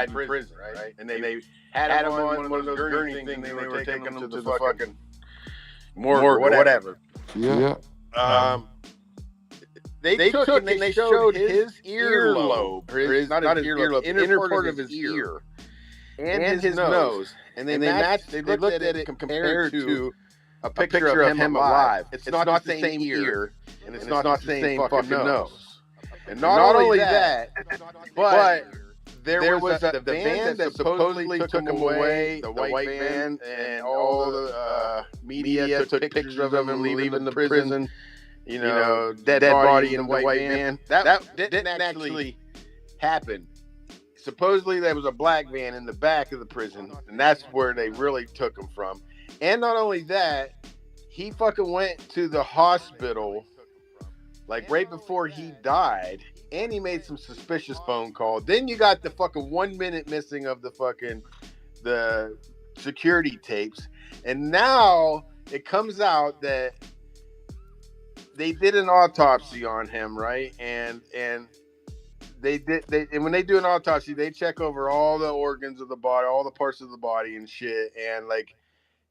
died in prison, right? And they had him on one of those gurney things, and they were taking him to the fucking morgue or whatever. Yeah. They took and they showed his earlobe, or his, not his earlobe, inner part of his ear, and his nose, and they looked at it compared to a picture of him alive. It's not the same ear, and it's not the same fucking nose. And not only that, but there was the van that supposedly took him away, the white van, and all the media took pictures of him leaving the prison. You know, dead body in the white van. That didn't actually happen. Supposedly there was a black van in the back of the prison, and that's where they really took him from. And not only that, he fucking went to the hospital like right before he died, and he made some suspicious phone call. Then you got the fucking 1 minute missing of the security tapes, and now it comes out that they did an autopsy on him, right? And and when they do an autopsy, they check over all the organs of the body, all the parts of the body and shit. And like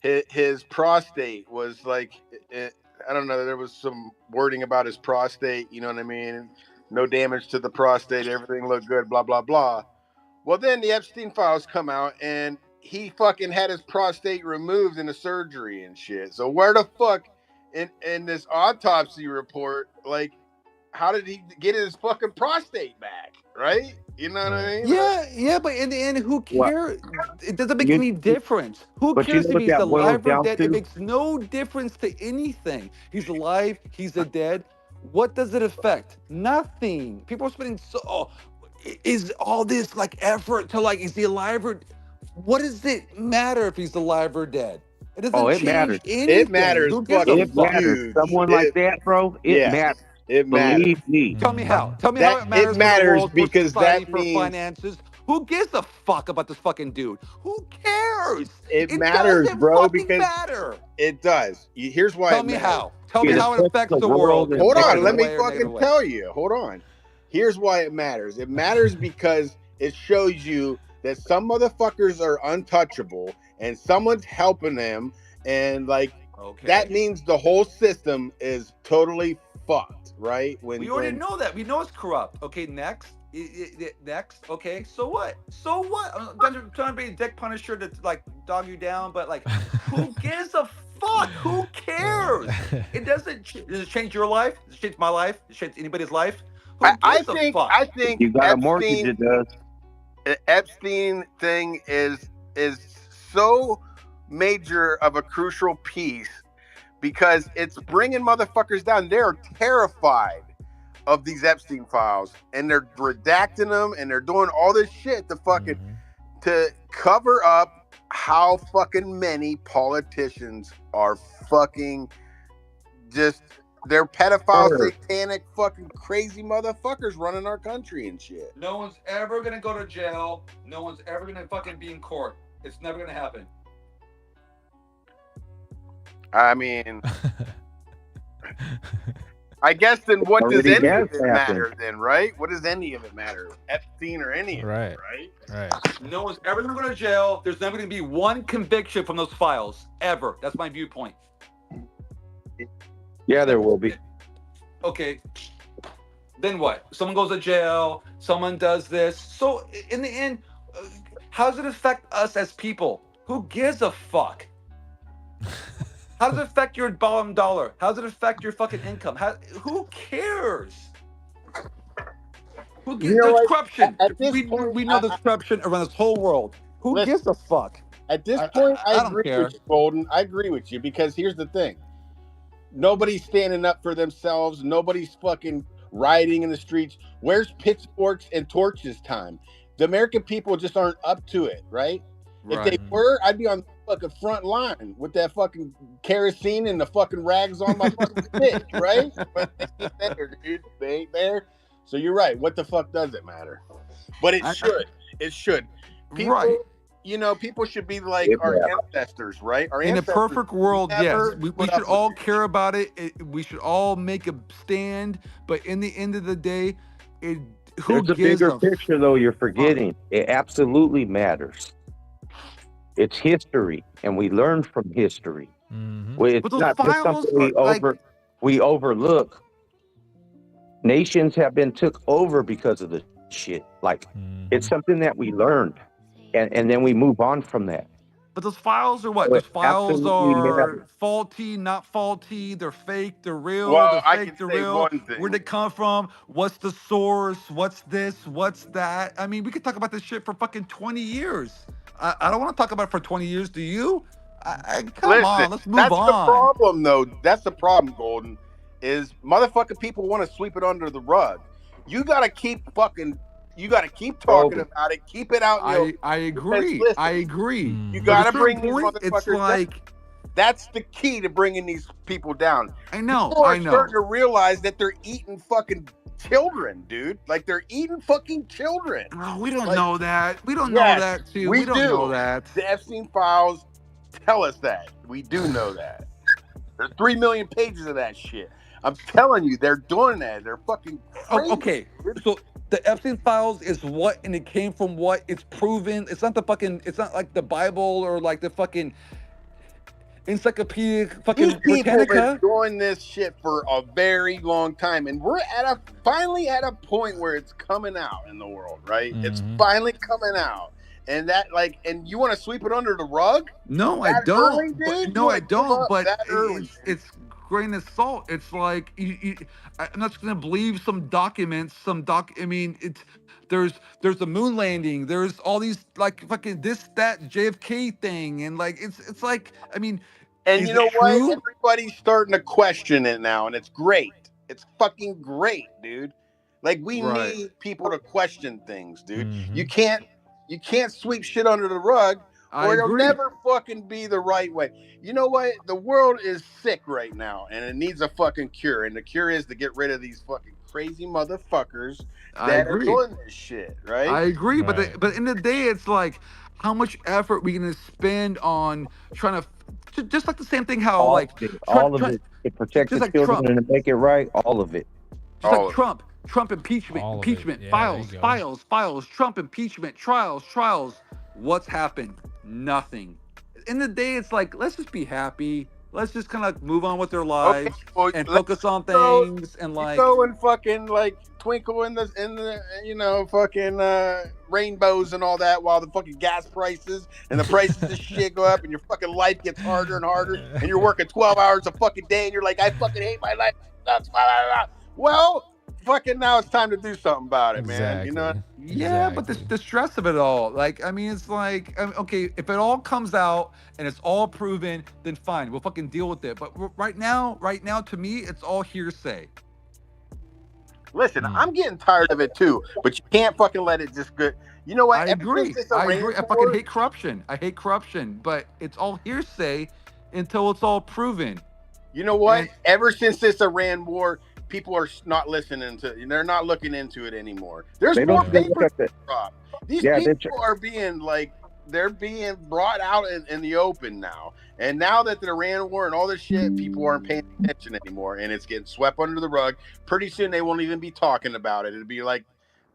his prostate was like, I don't know, there was some wording about his prostate, you know what I mean? No damage to the prostate, everything looked good, blah, blah, blah. Well, then the Epstein files come out, and he fucking had his prostate removed in a surgery and shit. So where the fuck in this autopsy report, like, how did he get his fucking prostate back, right? You know what I mean? Yeah, but in the end, who cares? It doesn't make any difference. Who cares if he's alive or dead? It makes no difference to anything. He's alive, he's dead. What does it affect? Nothing. People are spending is all this like effort to like, is he alive or what does it matter if he's alive or dead? It doesn't change anything. It matters. It matters. Someone like that, bro. It matters. It matters. Believe me. Tell me how. Tell me how it matters. It matters for because society, that for means finances. Who gives a fuck about this fucking dude? Who cares? It matters, bro. Because matter. It does. Here's why. Tell me how. Tell me how it affects the world. Hold on. Let me fucking tell you. Hold on. Here's why it matters. It matters because it shows you that some motherfuckers are untouchable and someone's helping them, and like that means the whole system is totally fucked, right? We already know that. We know it's corrupt. Okay, next. Next. Okay, so what? So what? I'm not trying to be a dick punisher to like dog you down, but like, who gives a fuck? Who cares? It doesn't. Does it change your life? Does it change my life? Does it change anybody's life? I think you got a mortgage. It does. Epstein thing is so major of a crucial piece because it's bringing motherfuckers down. They're terrified of these Epstein files, and they're redacting them, and they're doing all this shit to fucking to cover up how fucking many politicians are fucking just they're pedophile, satanic, fucking crazy motherfuckers running our country and shit. No one's ever gonna go to jail. No one's ever gonna fucking be in court. It's never gonna happen. I mean, I guess then what does any of it matter then, right? What does any of it matter? Epstein or any of it, right? No one's ever gonna go to jail. There's never gonna be one conviction from those files, ever. That's my viewpoint. Yeah, there will be. Okay. Then what? Someone goes to jail. Someone does this. So in the end, how does it affect us as people? Who gives a fuck? How does it affect your bottom dollar? How does it affect your fucking income? Who cares? Who gives? There's corruption. We know there's corruption around this whole world. Who gives a fuck? At this point, I agree with you, Golden. I agree with you because here's the thing. Nobody's standing up for themselves. Nobody's fucking rioting in the streets. Where's pitchforks and torches time? The American people just aren't up to it, right? If they were, I'd be on the fucking front line with that fucking kerosene and the fucking rags on my fucking stick, right? But they ain't there, dude. They ain't there. So you're right. What the fuck does it matter? But it should. It should. People, you know, people should be like our ancestors, right? In a perfect world, yes. We should all care about it. We should all make a stand. But in the end of the day, There's a bigger picture, though. You're forgetting. It absolutely matters. It's history, and we learn from history. It's not just something we overlook. Nations have been took over because of the shit. Like, it's something that we learned, and then we move on from that. But those files are what? Those files are faulty, not faulty. They're fake. They're real. Well, they're fake. They're real. Where'd they come from? What's the source? What's this? What's that? I mean, we could talk about this shit for fucking 20 years. I don't want to talk about it for 20 years. Do you? Come on, let's move on. That's the problem, though. That's the problem, Golden. Is motherfucking people want to sweep it under the rug. You gotta keep talking about it. Keep it out. I agree. I agree. You gotta bring these motherfuckers down. That's the key to bringing these people down. I know. People are starting to realize that they're eating fucking children, dude. Like, they're eating fucking children. Oh, we don't know that. We don't know that too. We don't know that. The Epstein files tell us that. We do know that. There's 3 million pages of that shit. I'm telling you, they're doing that. They're fucking crazy. Oh, okay. So the Epstein files is what, and it came from what? It's proven. It's not like the Bible or like the fucking encyclopedic fucking These people Britannica. have been doing this shit for a very long time, and we're finally at a point where it's coming out in the world, right? It's finally coming out. And and you want to sweep it under the rug? No, I don't. But it's grain of salt. It's like I'm not just gonna believe some documents. I mean, there's the moon landing. There's all these like fucking this, that, JFK thing, and like it's like, I mean, and you know what? Everybody's starting to question it now, and it's great. It's fucking great, dude. Like, we need people to question things, dude. You can't sweep shit under the rug, or it'll never fucking be the right way. You know what? The world is sick right now, and it needs a fucking cure. And the cure is to get rid of these fucking crazy motherfuckers that are doing this shit, right? I agree, right. But in the day, it's like, how much effort we gonna spend on trying to just like the same thing? How all of it to protect the children and to make it right, all of it. Just like Trump impeachment, files, Trump impeachment, trials. What's happened? Nothing. In the day, it's like, let's just be happy. Let's just kind of move on with their lives and focus on things and like go and fucking like twinkle in the fucking rainbows and all that, while the fucking gas prices and the prices of shit go up and your fucking life gets harder and harder and you're working 12 hours a fucking day and you're like, I fucking hate my life. Well, fucking now it's time to do something about it, man. You know? Yeah, but the stress of it all, like, I mean, it's like, okay, if it all comes out and it's all proven, then fine, we'll fucking deal with it. But right now, to me, it's all hearsay. Listen, I'm getting tired of it too, but you can't fucking let it just go. You know what? I agree. I fucking hate corruption. But it's all hearsay until it's all proven. You know what? Ever since this Iran war, people are not listening to. They're not looking into it anymore. There's more papers. These people are being they're being brought out in the open now. And now that the Iran war and all this shit, people aren't paying attention anymore, and it's getting swept under the rug. Pretty soon they won't even be talking about it. It'll be like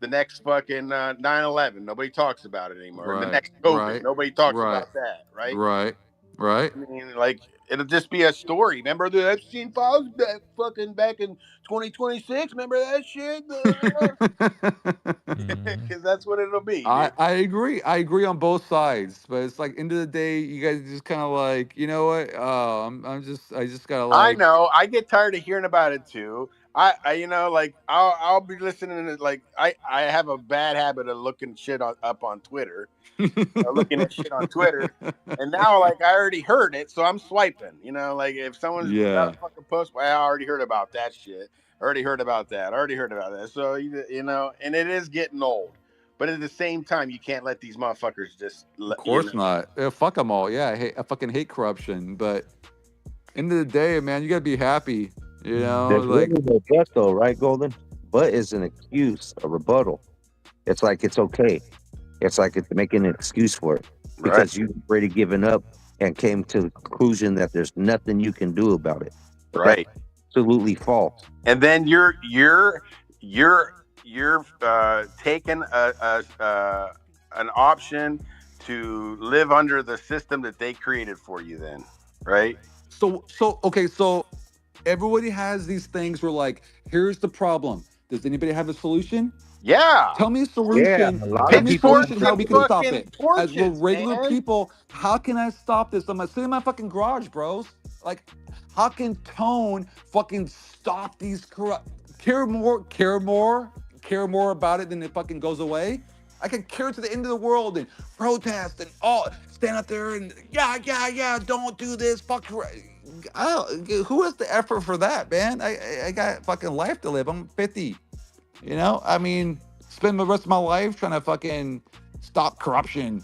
the next fucking 9/11. Nobody talks about it anymore. Right, the next COVID. Nobody talks about that. Right. Right. I mean, like, it'll just be a story. Remember the Epstein files back in 2026? Remember that shit? Because that's what it'll be. I agree. I agree on both sides. But it's like, end of the day, you guys just kind of like, you know what? I just gotta like. I know. I get tired of hearing about it too. I'll be listening to I have a bad habit of looking shit up on Twitter. Looking at shit on Twitter, and now I already heard it, so I'm swiping. If someone's got a fucking post, well, I already heard about that shit. Already heard about that. So and it is getting old. But at the same time, you can't let these motherfuckers just. Of course not. Fuck them all. Yeah, I fucking hate corruption. But end of the day, man, you gotta be happy. There's really no but though, right, Golden? But is an excuse, a rebuttal. It's like it's okay. It's like it's making an excuse for it because you've already given up and came to the conclusion that there's nothing you can do about it. Right. That's absolutely false. And then you're taking an option to live under the system that they created for you. Then, right? So everybody has these things where like, here's the problem. Does anybody have a solution? Yeah. Tell me a solution. Tell me a solution how we can stop it. As we're regular people, how can I stop this? I'm sitting in my fucking garage, bros. Like, how can Tone fucking stop these care more about it than it fucking goes away? I can care to the end of the world and protest and stand out there and yeah, don't do this. Fuck. Who has the effort for that, man? I got fucking life to live. I'm 50. You know, I mean, spend the rest of my life trying to fucking stop corruption.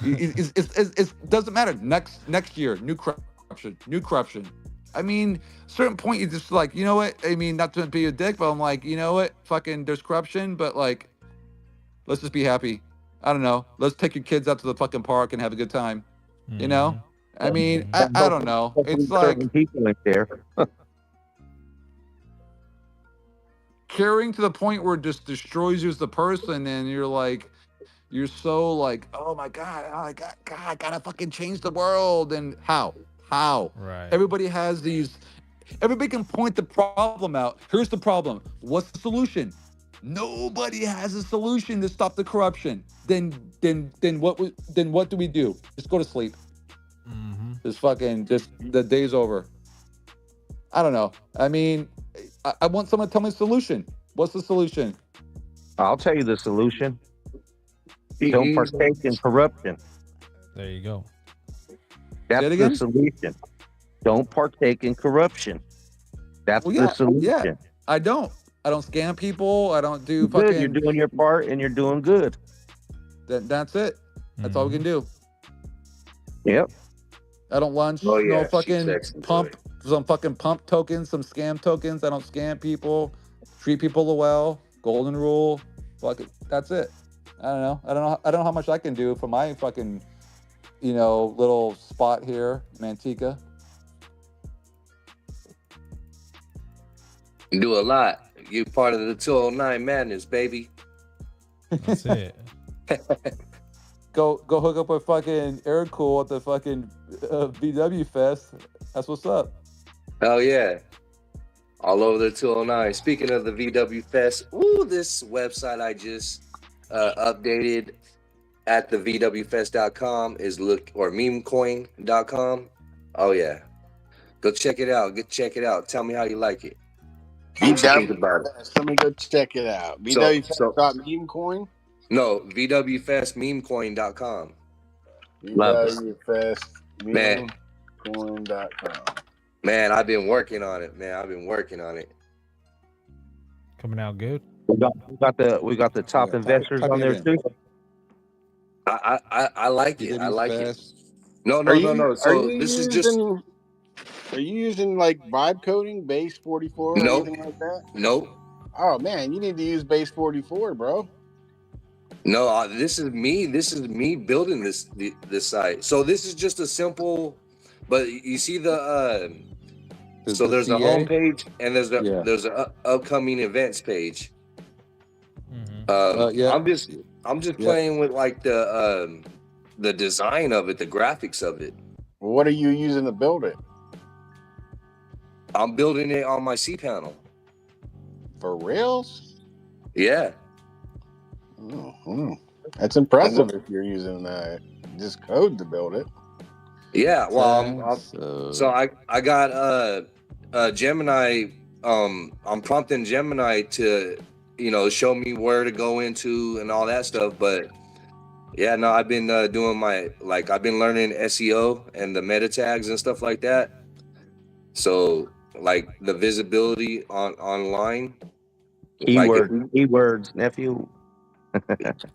It doesn't matter. Next year, new corruption. I mean, certain point you just like, you know what? I mean, not to be a dick, but I'm like, you know what? Fucking, there's corruption, but like, let's just be happy. I don't know. Let's take your kids out to the fucking park and have a good time. You know? I mean, I don't know. It's like people in there. Caring to the point where it just destroys you as the person, and you're so like, oh my God, I gotta fucking change the world. And how? Right. Everybody can point the problem out. Here's the problem. What's the solution? Nobody has a solution to stop the corruption. Then what do we do? Just go to sleep. Just the day's over. I don't know. I mean, I want someone to tell me the solution. What's the solution? I'll tell you the solution. Don't partake in corruption. There you go. That's the solution. Don't partake in corruption. That's the solution. Yeah, I don't scam people. I don't do good. Fucking... You're doing your part and you're doing good. That's it. That's all we can do. Yep. I don't launch no fucking pump. Some fucking pump tokens, some scam tokens. I don't scam people. Treat people well. Golden rule. Fuck it. That's it. I don't know. I don't know how much I can do for my fucking, little spot here, Manteca. You do a lot. You're part of the 209 madness, baby. That's it. Go hook up with fucking Air Cool at the fucking VW Fest. That's what's up. Hell yeah. All over the 209. Speaking of the VW Fest, this website I just updated at the VWFest.com is or memecoin.com. Oh yeah. Go check it out. Tell me how you like it. Let me go check it out. VWFest.memecoin? No, VWFestmemecoin.com. VWFestmemecoin.com. Man, I've been working on it. Coming out good. We got the top investors on there too. I like it. I like it. No. So this is just. Are you using like vibe coding, base 44 or anything like that? Nope. Oh man, you need to use base 44, bro. No, this is me. This is me building this site. So this is just a simple, but you see the so there's a home page and there's an upcoming events page. I'm just playing with like the design of it, the graphics of it. What are you using to build it? I'm building it on my cPanel. For reals? Yeah. Mm-hmm. That's impressive if you're using just code to build it. Yeah, well, so I got Gemini. I'm prompting Gemini to show me where to go into and all that stuff. But yeah, no, I've been doing I've been learning SEO and the meta tags and stuff like that. So like the visibility online. Keywords, nephew.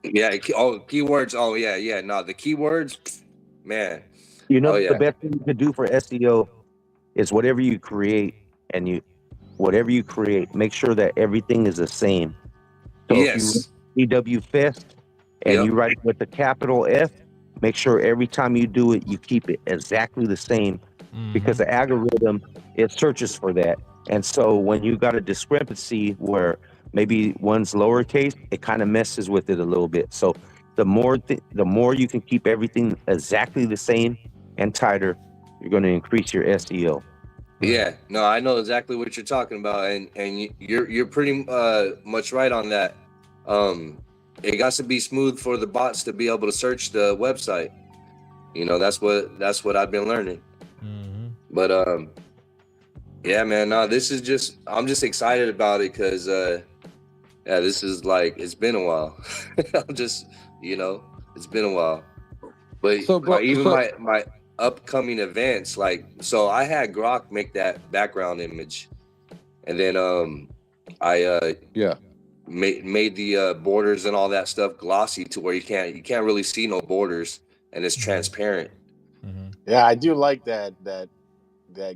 Yeah. Keywords. Oh yeah. No, the keywords, man. The best thing you can do for SEO is whatever you create, make sure that everything is the same. So if you EW Fest and you write it with the capital F, make sure every time you do it, you keep it exactly the same, because the algorithm, it searches for that. And so when you got a discrepancy where maybe one's lowercase, it kind of messes with it a little bit. So the more you can keep everything exactly the same and tighter, you're going to increase your SEO. Yeah, no, I know exactly what you're talking about, and you're pretty much right on that. It got to be smooth for the bots to be able to search the website. You know, that's what I've been learning. Mm-hmm. But yeah, man, no, I'm just excited about it because yeah, this is like, it's been a while. I'm just, you know, it's been a while. But my upcoming events, like, so I had Grok make that background image, and then I made the borders and all that stuff glossy to where you can't really see no borders, and it's transparent. Mm-hmm. Yeah, I do like that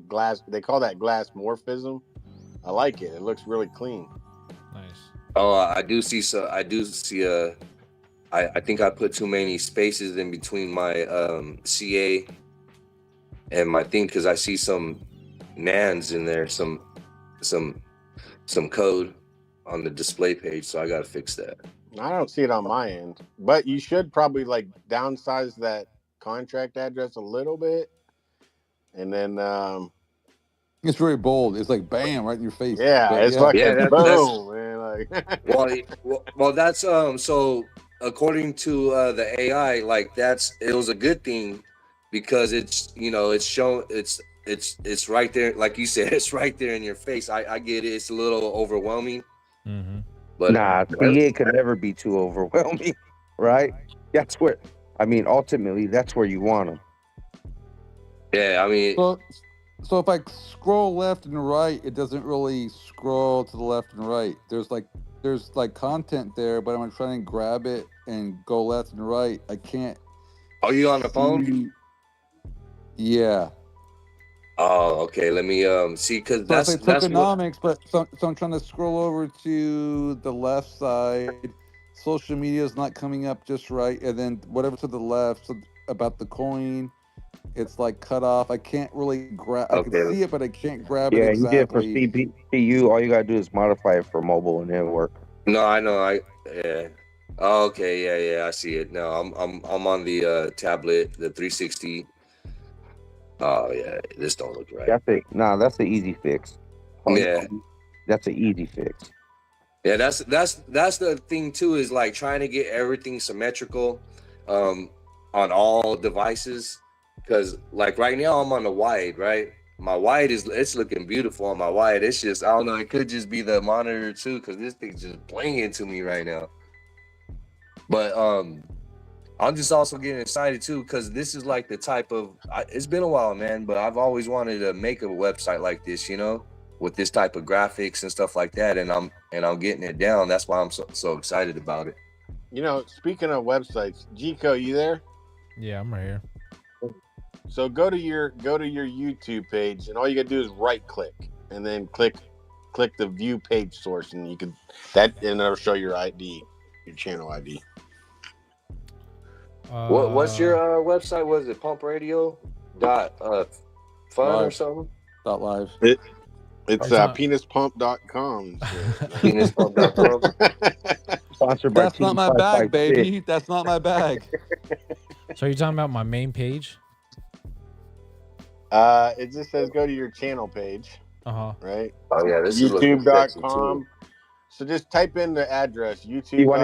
glass. They call that glass morphism. I like it. It looks really clean. Nice. Oh, I do see. So I do see. I think I put too many spaces in between my CA and my thing, because I see some nans in there, some code on the display page. So I got to fix that. I don't see it on my end, but you should probably like downsize that contract address a little bit, and then it's very bold. It's like bam, right in your face. Yeah, but, it's like boom, man. Like, well, that's so according to the AI, like it was a good thing, because it's, you know, it's shown, it's right there, like you said, it's right there in your face. I get it. It's a little overwhelming. Mm-hmm. But CA could never be too overwhelming, right? That's where, I mean, ultimately, that's where you want them. Yeah, I mean. So if I scroll left and right, it doesn't really scroll to the left and right. There's like content there, but I'm trying to grab it and go left and right. I can't. Are you on the phone? Yeah. Oh, okay. Let me see, because that's tokenomics. But so I'm trying to scroll over to the left side. Social media is not coming up just right, and then whatever to the left, so about the coin, it's like cut off. I can't really grab. I can see it, but I can't grab it exactly. Yeah, you did for CPU. All you gotta do is modify it for mobile, and it'll work. No, I know. Yeah. Oh, okay. Yeah. I see it. No, I'm on the tablet, the 360. Oh yeah, this don't look right. That's an easy fix. Yeah, that's an easy fix. Yeah, that's the thing too, is like trying to get everything symmetrical on all devices, because like right now I'm on the wide, right? My wide it's looking beautiful on my wide. It's just, I don't know, it could just be the monitor too, because this thing's just blinging to me right now. But I'm just also getting excited too, because this is like the type of, it's been a while, man, but I've always wanted to make a website like this, you know, with this type of graphics and stuff like that, and I'm getting it down. That's why I'm so excited about it. You know, speaking of websites, Gico, you there? Yeah, I'm right here. So go to your YouTube page, and all you gotta do is right click, and then click the view page source, and and it'll show your ID, your channel ID. What's your website? Was it pumpradio.fun or something? .live. It's penispump.com. Penispump.com. Sponsored by That's not my bag, baby. That's not my bag. So you're talking about my main page? It just says go to your channel page. Right? Oh yeah, this YouTube.com. So just type in the address, YouTube. You want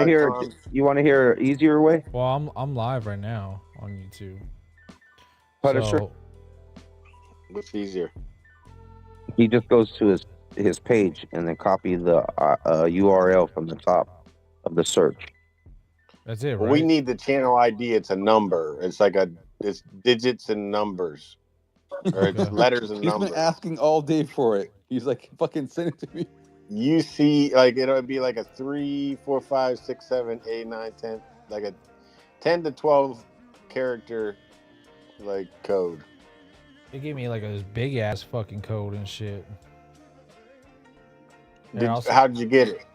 to hear an easier way? Well, I'm live right now on YouTube. Punisher. What's easier? He just goes to his page and then copy the URL from the top of the search. That's it, right? Well, we need the channel ID. It's a number. It's digits and numbers. Or it's letters and numbers. He's been asking all day for it. He's like, fucking send it to me. You see, like, it'll be like a 3, 4, 5, 6, 7, 8, 9, 10, like a 10 to 12 character, like, code. They gave me like this big ass fucking code and shit. How did you get it?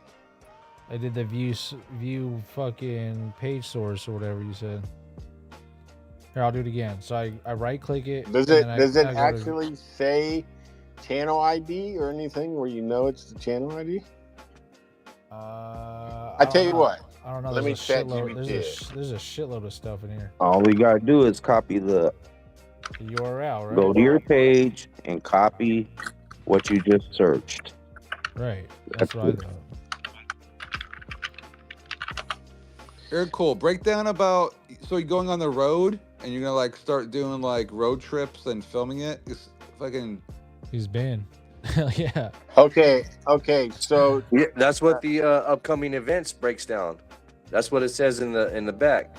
I did the view fucking page source or whatever you said. Here, I'll do it again. So I right click it. Does it actually say channel ID or anything where you know it's the channel ID? I tell you what. I don't know. Let me chat There's a shitload of stuff in here. All we gotta do is copy the URL, right? Go to your page and copy what you just searched. Right. That's what I thought. Very cool. Breakdown about, so you're going on the road and you're gonna like start doing like road trips and filming it. It's fucking. He's banned. Hell yeah. Okay. So yeah, that's what the upcoming events breaks down. That's what it says in the back.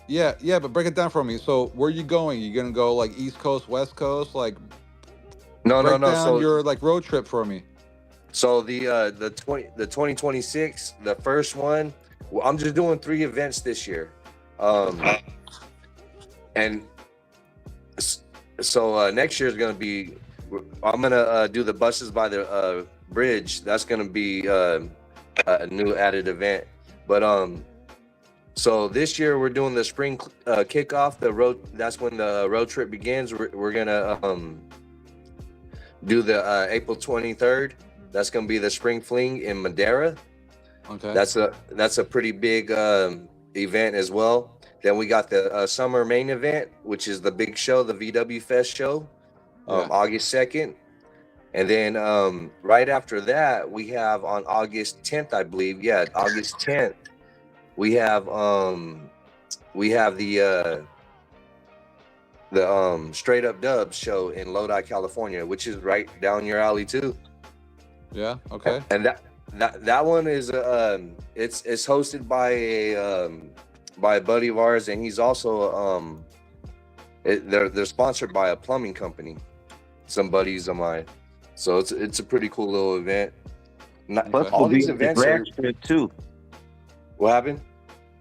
Yeah, but break it down for me. So where are you going? You gonna go like East Coast, West Coast? Like no. So your like road trip for me. So the 2026, the first one. Well, I'm just doing 3 events this year, and so next year is gonna be. I'm gonna do the buses by the bridge. That's gonna be a new added event, but so this year we're doing the spring kickoff. The road. That's when the road trip begins. We're gonna do the April 23rd. That's gonna be the spring fling in Madeira. Okay. That's a pretty big event as well. Then we got the summer main event, which is the big show, the VW Fest show, August 2nd. And then right after that, we have on August 10th, I believe. Yeah, August 10th, we have the Straight Up Dubs show in Lodi, California, which is right down your alley too. Yeah. Okay. And that one is it's hosted by a buddy of ours, and he's also they're sponsored by a plumbing company, some buddies of mine. So it's a pretty cool little event. All these events drag strip too. What happened?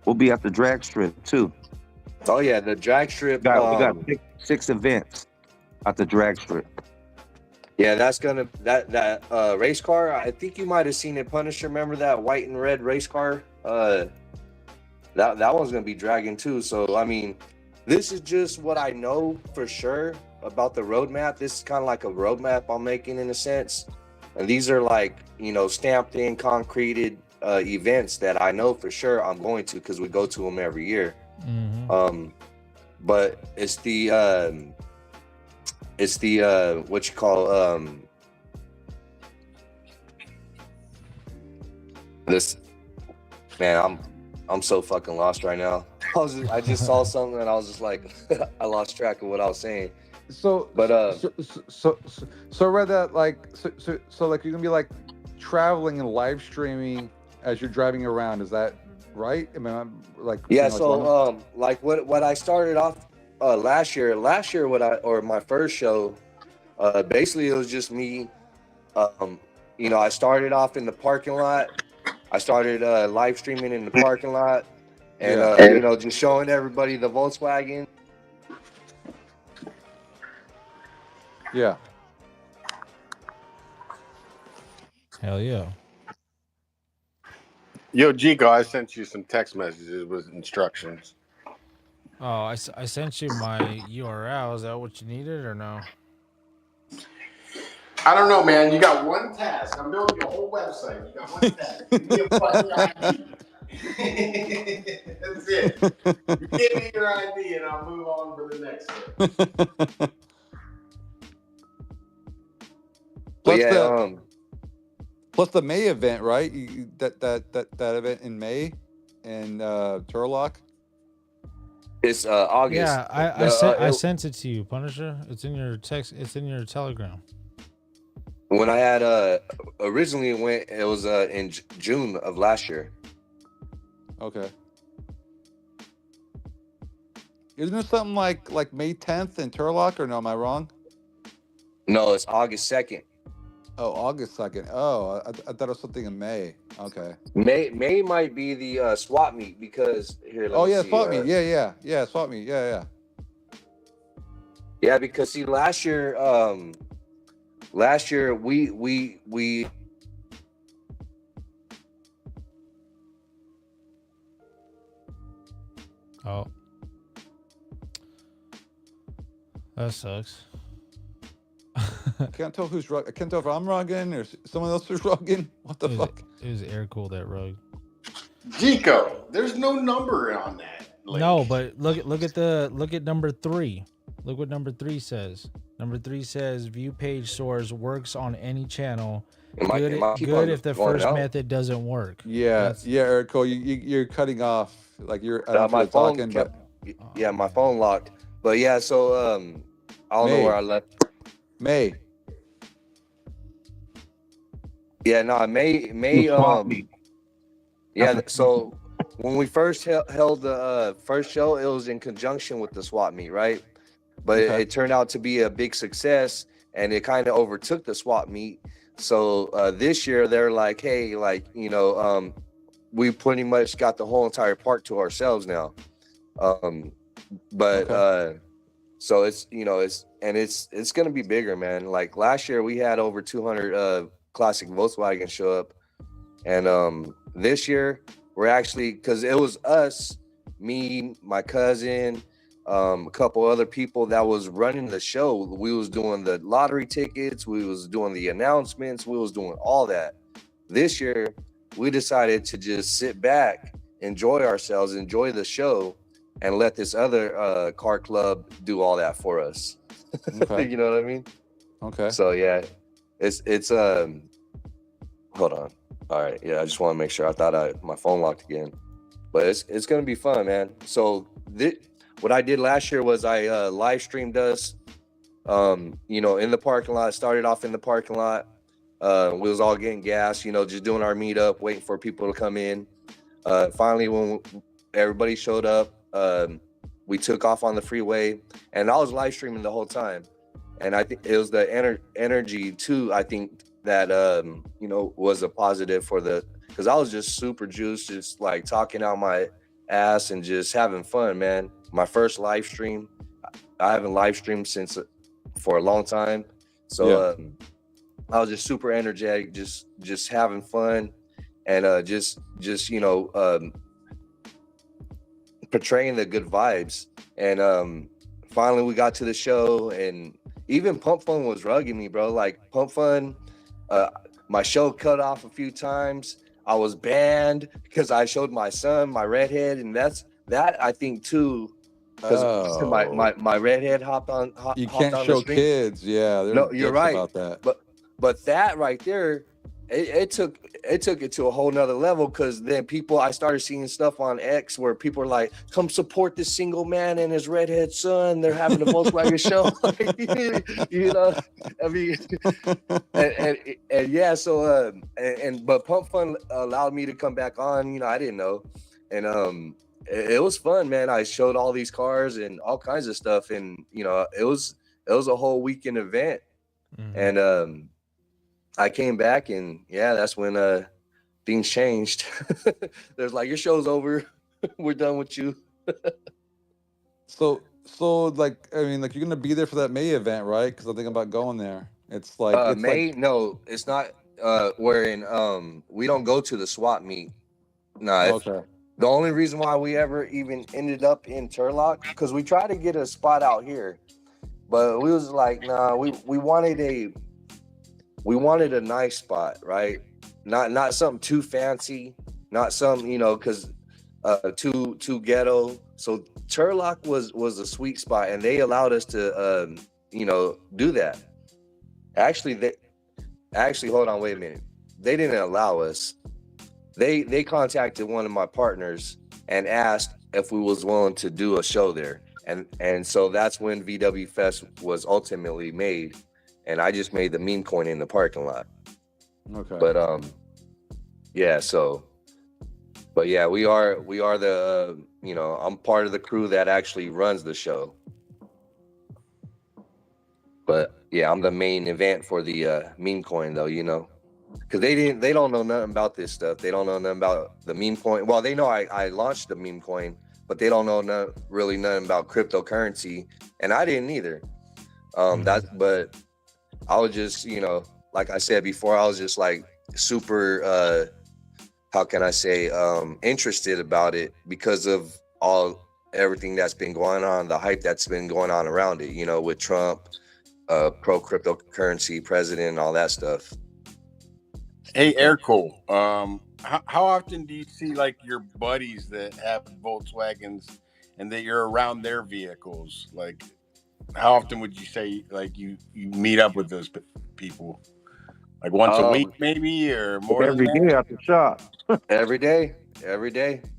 We'll be at the drag strip too. Oh yeah, the drag strip. We got 6 events at the drag strip. Yeah, that's gonna that race car. I think you might have seen it, Punisher. Remember that white and red race car? That one's gonna be dragging too. So I mean, this is just what I know for sure about the roadmap. This is kind of like a roadmap I'm making in a sense, and these are like stamped in, concreted events that I know for sure I'm going to because we go to them every year. Mm-hmm. But it's the what you call this, man. I'm so fucking lost right now. I just saw something and I was just like I lost track of what I was saying. So I read that like so like you're gonna be like traveling and live streaming as you're driving around. Is that right? I mean, I'm like yeah. So like what I started off last year my first show, basically it was just me. I started off in the parking lot. I started live streaming in the parking lot, and just showing everybody the Volkswagen. Yeah. Hell yeah. Yo, Chico, I sent you some text messages with instructions. Oh, I sent you my URL. Is that what you needed or no? I don't know, man. You got one task. I'm building your whole website. You got one task. Give me a fucking ID. That's it. You give me your ID and I'll move on for the next one. Plus the May event, right? That event in May in Turlock. It's August. Yeah, I sent it to you, Punisher. It's in your text. It's in your Telegram. When I had originally it was in June of last year. Okay. Isn't there something like May 10th in Turlock, or no? Am I wrong? No, it's August 2nd. Oh, August 2nd. Oh, I thought it was something in May. Okay. May might be the swap meet because here. Swap meet. Yeah, swap meet. Yeah. Yeah, because see, last year we. Oh, that sucks. I can't tell who's I can't tell if I'm rugging or someone else is rugging. What the fuck? air cooled, that rug. Zico, there's no number on that. Link. No, but look at number 3. Look what number 3 says. Number 3 says view page source works on any channel. Good if the first method doesn't work. Yeah, Erico, you're cutting off. Like you're my phone talking, kept, yeah, my phone locked. But yeah, so I don't know where I left. May. Yeah, no, May. Yeah, so when we first held the first show, it was in conjunction with the swap meet, right? But it turned out to be a big success, and it kind of overtook the swap meet. So this year they're like, hey, like, you know, we pretty much got the whole entire park to ourselves now. So it's, you know, it's gonna be bigger, man. Like last year we had over 200 classic Volkswagen show up, and this year we're actually, because it was us, me, my cousin, a couple other people that was running the show. We was doing the lottery tickets, we was doing the announcements, we was doing all that. This year we decided to just sit back, enjoy ourselves, enjoy the show, and let this other car club do all that for us. Okay. You know what I mean? Okay. So yeah, it's hold on. All right, yeah, I just want to make sure. I thought my phone locked again, but it's gonna be fun, man. So what I did last year was I live streamed us, you know, in the parking lot. Started off in the parking lot. We was all getting gas, you know, just doing our meetup, waiting for people to come in. Finally, when everybody showed up, we took off on the freeway, and I was live streaming the whole time. And I think it was the energy too, I think, that you know, was a positive for because I was just super juiced, just like talking out my ass and just having fun, man. My first live stream, I haven't live streamed for a long time, so I was just super energetic, just having fun, and just you know, portraying the good vibes. And finally we got to the show, and even Pump Fun was rugging me, bro. Like Pump Fun, my show cut off a few times. I was banned because I showed my son, my redhead, and that I think too, because my redhead hopped on. You can't show kids, yeah. No, you're right about that. But that right there, it took it to a whole nother level, because then I started seeing stuff on X where people are like, come support this single man and his redhead son. They're having a Volkswagen show. You know, I mean, and yeah, so but Pump Fun allowed me to come back on, you know, I didn't know. And it was fun, man. I showed all these cars and all kinds of stuff, and you know, it was a whole weekend event. Mm-hmm. And I came back, and yeah, that's when things changed. There's like, your show's over. We're done with you. So like, I mean, like, you're gonna be there for that May event, right? Because I'm thinking about going there. It's like May. Like... No, it's not. We're in. We don't go to the swap meet. No. Okay. The only reason why we ever even ended up in Turlock, because we tried to get a spot out here, but we was like, nah. We wanted a nice spot, right? Not something too fancy, not something, you know, because too ghetto. So Turlock was a sweet spot, and they allowed us to you know, do that. Actually, hold on, wait a minute. They didn't allow us. They contacted one of my partners and asked if we was willing to do a show there, and so that's when VW Fest was ultimately made. And I just made the meme coin in the parking lot. Okay. But yeah. So, but yeah, we are the you know, I'm part of the crew that actually runs the show. But yeah, I'm the main event for the meme coin, though, you know, because they don't know nothing about this stuff. They don't know nothing about the meme coin. Well, they know I launched the meme coin, but they don't know really nothing about cryptocurrency, and I didn't either. But I was just, you know, like I said before, I was just like super, how can I say, interested about it because of everything that's been going on, the hype that's been going on around it, you know, with Trump, pro cryptocurrency president, and all that stuff. Hey, Air Cool. How often do you see like your buddies that have Volkswagens and that you're around their vehicles? Like, how often would you say like you meet up with those people? Like once a week, maybe, or more? Every day at the shop. Every day.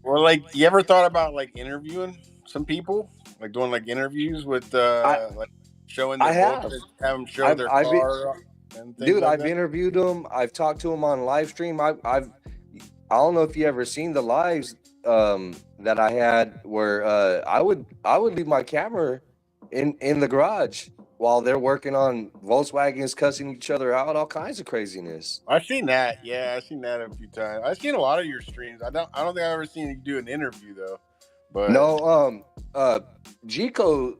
Well, like, you ever thought about like interviewing some people, like doing like interviews with like showing their have them show their car? Dude, like I've interviewed them. I've talked to them on live stream. I don't know if you ever seen the lives that I had where I would leave my camera in the garage while they're working on Volkswagens, cussing each other out, all kinds of craziness. I've seen that. Yeah, I've seen that a few times. I've seen a lot of your streams. I don't think I've ever seen you do an interview though. But no, Gico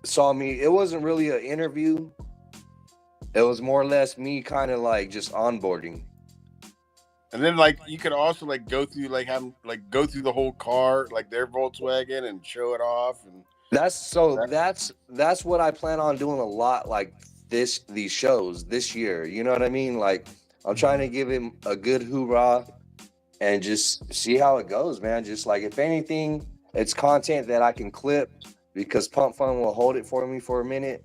saw me. It wasn't really an interview. It was more or less me kind of like just onboarding. And then like you could also like go through like have them like go through the whole car, like their Volkswagen, and show it off. And that's what I plan on doing a lot, like these shows this year. You know what I mean? Like I'm trying to give him a good hoorah and just see how it goes, man. Just like if anything, it's content that I can clip because Pump Fun will hold it for me for a minute.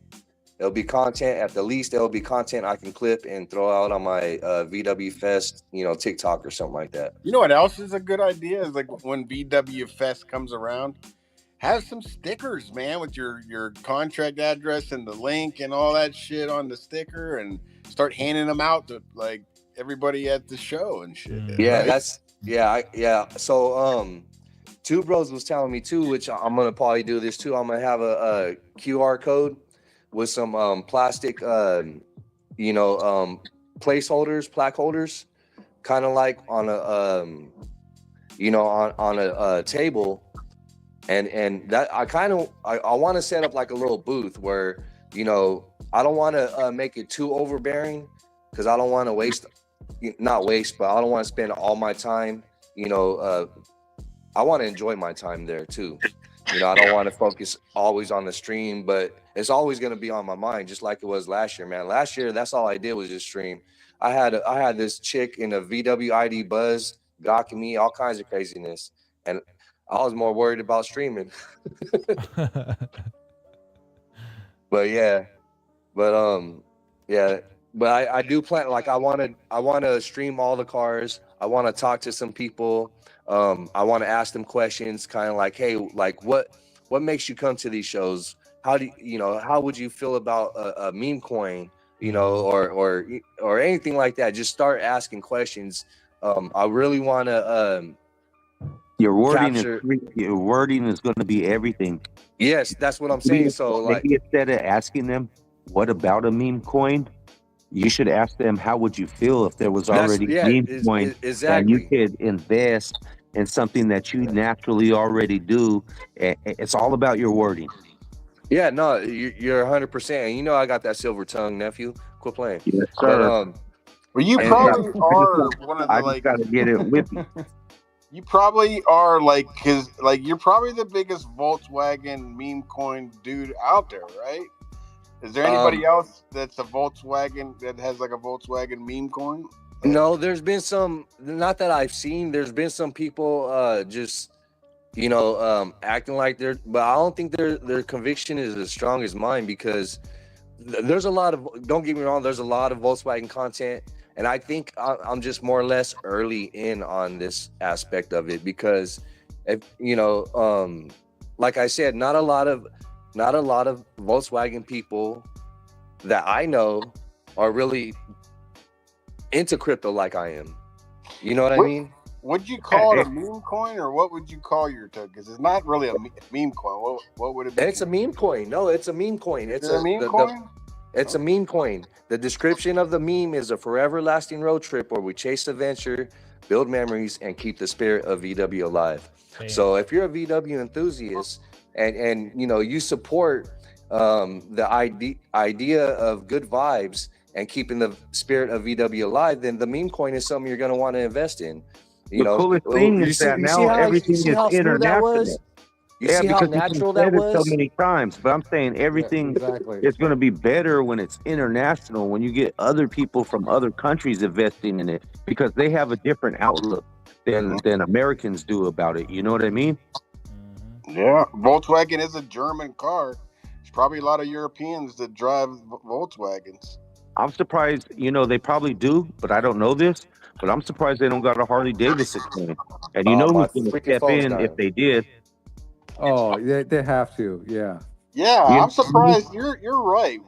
It'll be content, at the least, it'll be content I can clip and throw out on my VW Fest, TikTok or something like that. You know what else is a good idea? Is like when VW Fest comes around, have some stickers, man, with your contract address and the link and all that shit on the sticker, and start handing them out to like everybody at the show and shit. Yeah, right? So, Two Bros was telling me too, which I'm gonna probably do this too. I'm gonna have a QR code with some plastic, placeholders, plaque holders, kind of like on a, on a table, and that I want to set up like a little booth where, I don't want to make it too overbearing because I don't want to not waste, but I don't want to spend all my time, I want to enjoy my time there too. I don't want to focus always on the stream, but it's always going to be on my mind, just like it was last year, man. Last year, that's all I did was just stream. I had this chick in a VW ID Buzz gawking me, all kinds of craziness, and I was more worried about streaming. But I do plan, like I want to stream all the cars. I want to talk to some people. I want to ask them questions, kind of like, hey, like what makes you come to these shows? How how would you feel about a meme coin, or anything like that? Just start asking questions. I really want to. Your wording is going to be everything. Yes, that's what I'm saying. So like, instead of asking them, what about a meme coin? You should ask them, how would you feel if there was already a meme coin and you could invest in something that you naturally already do? It's all about your wording. Yeah, no, you're 100%. And I got that silver tongue, nephew. Quit playing. Yes, sir. Well, you probably are one of the I gotta get it with me. You probably are because you're probably the biggest Volkswagen meme coin dude out there, right? Is there anybody else that's a Volkswagen that has like a Volkswagen meme coin? No, there's been some, not that I've seen, there's been some people just, acting like they're, but I don't think their conviction is as strong as mine because there's a lot of, don't get me wrong, there's a lot of Volkswagen content. And I think I'm just more or less early in on this aspect of it because, if like I said, not a lot of Volkswagen people that I know are really into crypto like I am. You know what I mean? Would you call it a meme coin, or what would you call your token? Because it's not really a meme coin. What would it be? It's a meme coin. No, it's a meme coin. It's a meme coin? It's a meme coin. The description of the meme is a forever lasting road trip where we chase adventure, build memories, and keep the spirit of VW alive. Damn. So if you're a VW enthusiast and you support the idea of good vibes and keeping the spirit of VW alive, then the meme coin is something you're going to want to invest in. The coolest thing is that now everything is international. You see how natural that was? So many times, but I'm saying everything is going to be better when it's international, when you get other people from other countries investing in it, because they have a different outlook than Americans do about it. You know what I mean? Yeah, Volkswagen is a German car. There's probably a lot of Europeans that drive Volkswagens. I'm surprised, they probably do, but I don't know this. But I'm surprised they don't got a Harley Davidson coin. And who's going to step in if they did? Oh, they have to. Yeah. Yeah, I'm surprised. You're right.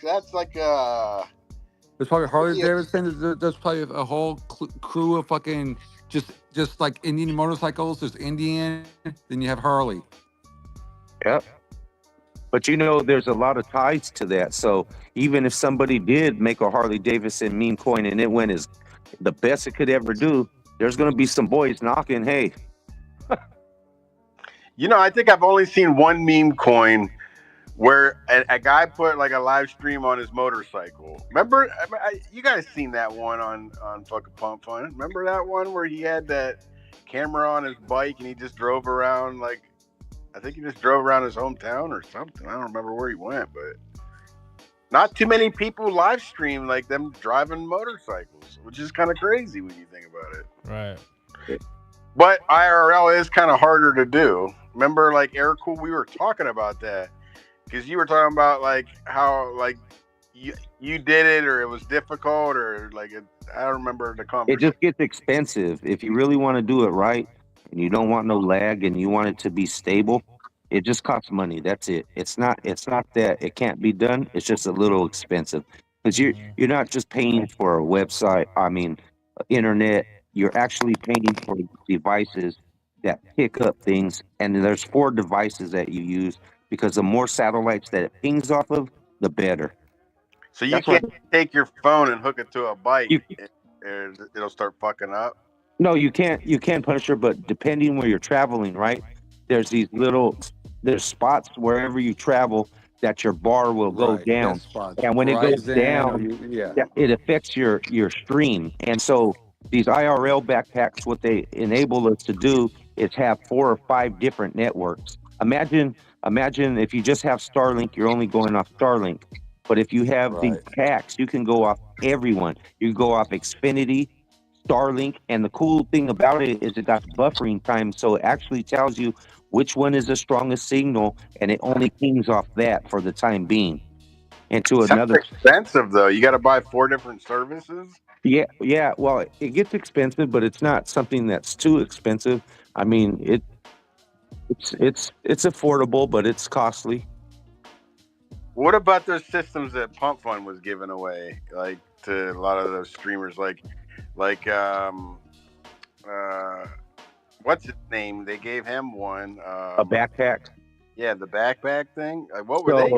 That's like There's probably Harley Davidson. There's probably a whole crew of fucking just like Indian motorcycles. There's Indian, then you have Harley. Yep. But there's a lot of ties to that. So even if somebody did make a Harley Davidson meme coin and it went as the best it could ever do, there's going to be some boys knocking, hey. I think I've only seen one meme coin where a guy put like a live stream on his motorcycle. Remember, you guys seen that one on fucking Pump Fun? Remember that one where he had that camera on his bike and he just drove around I think he just drove around his hometown or something. I don't remember where he went, but not too many people live stream like them driving motorcycles, which is kind of crazy when you think about it. Right. But IRL is kind of harder to do. Remember, like Air Cool, we were talking about that because you were talking about how you did it or it was difficult or I don't remember the conversation. It just gets expensive if you really want to do it right. And you don't want no lag and you want it to be stable, it just costs money. That's it. It's not that it can't be done. It's just a little expensive because you're not just paying for a website. I mean, internet. You're actually paying for devices that pick up things. And there's 4 devices that you use because the more satellites that it pings off of, the better. So you can't take your phone and hook it to a bike and it'll start fucking up. No, you can't, Punisher, but depending where you're traveling, right? There's spots wherever you travel that your bar will go down. And when it goes down, it affects your stream. And so these IRL backpacks, what they enable us to do is have 4 or 5 different networks. Imagine if you just have Starlink, you're only going off Starlink. But if you have these packs, you can go off everyone. You can go off Xfinity, Starlink, and the cool thing about it is it got buffering time, so it actually tells you which one is the strongest signal, and it only pings off that for the time being. And to another expensive though, you got to buy 4 different services. Yeah. Well, it gets expensive, but it's not something that's too expensive. I mean, it's affordable, but it's costly. What about those systems that Pump Fun was giving away, to a lot of those streamers, what's his name? They gave him one. A backpack. Yeah, the backpack thing. What were they?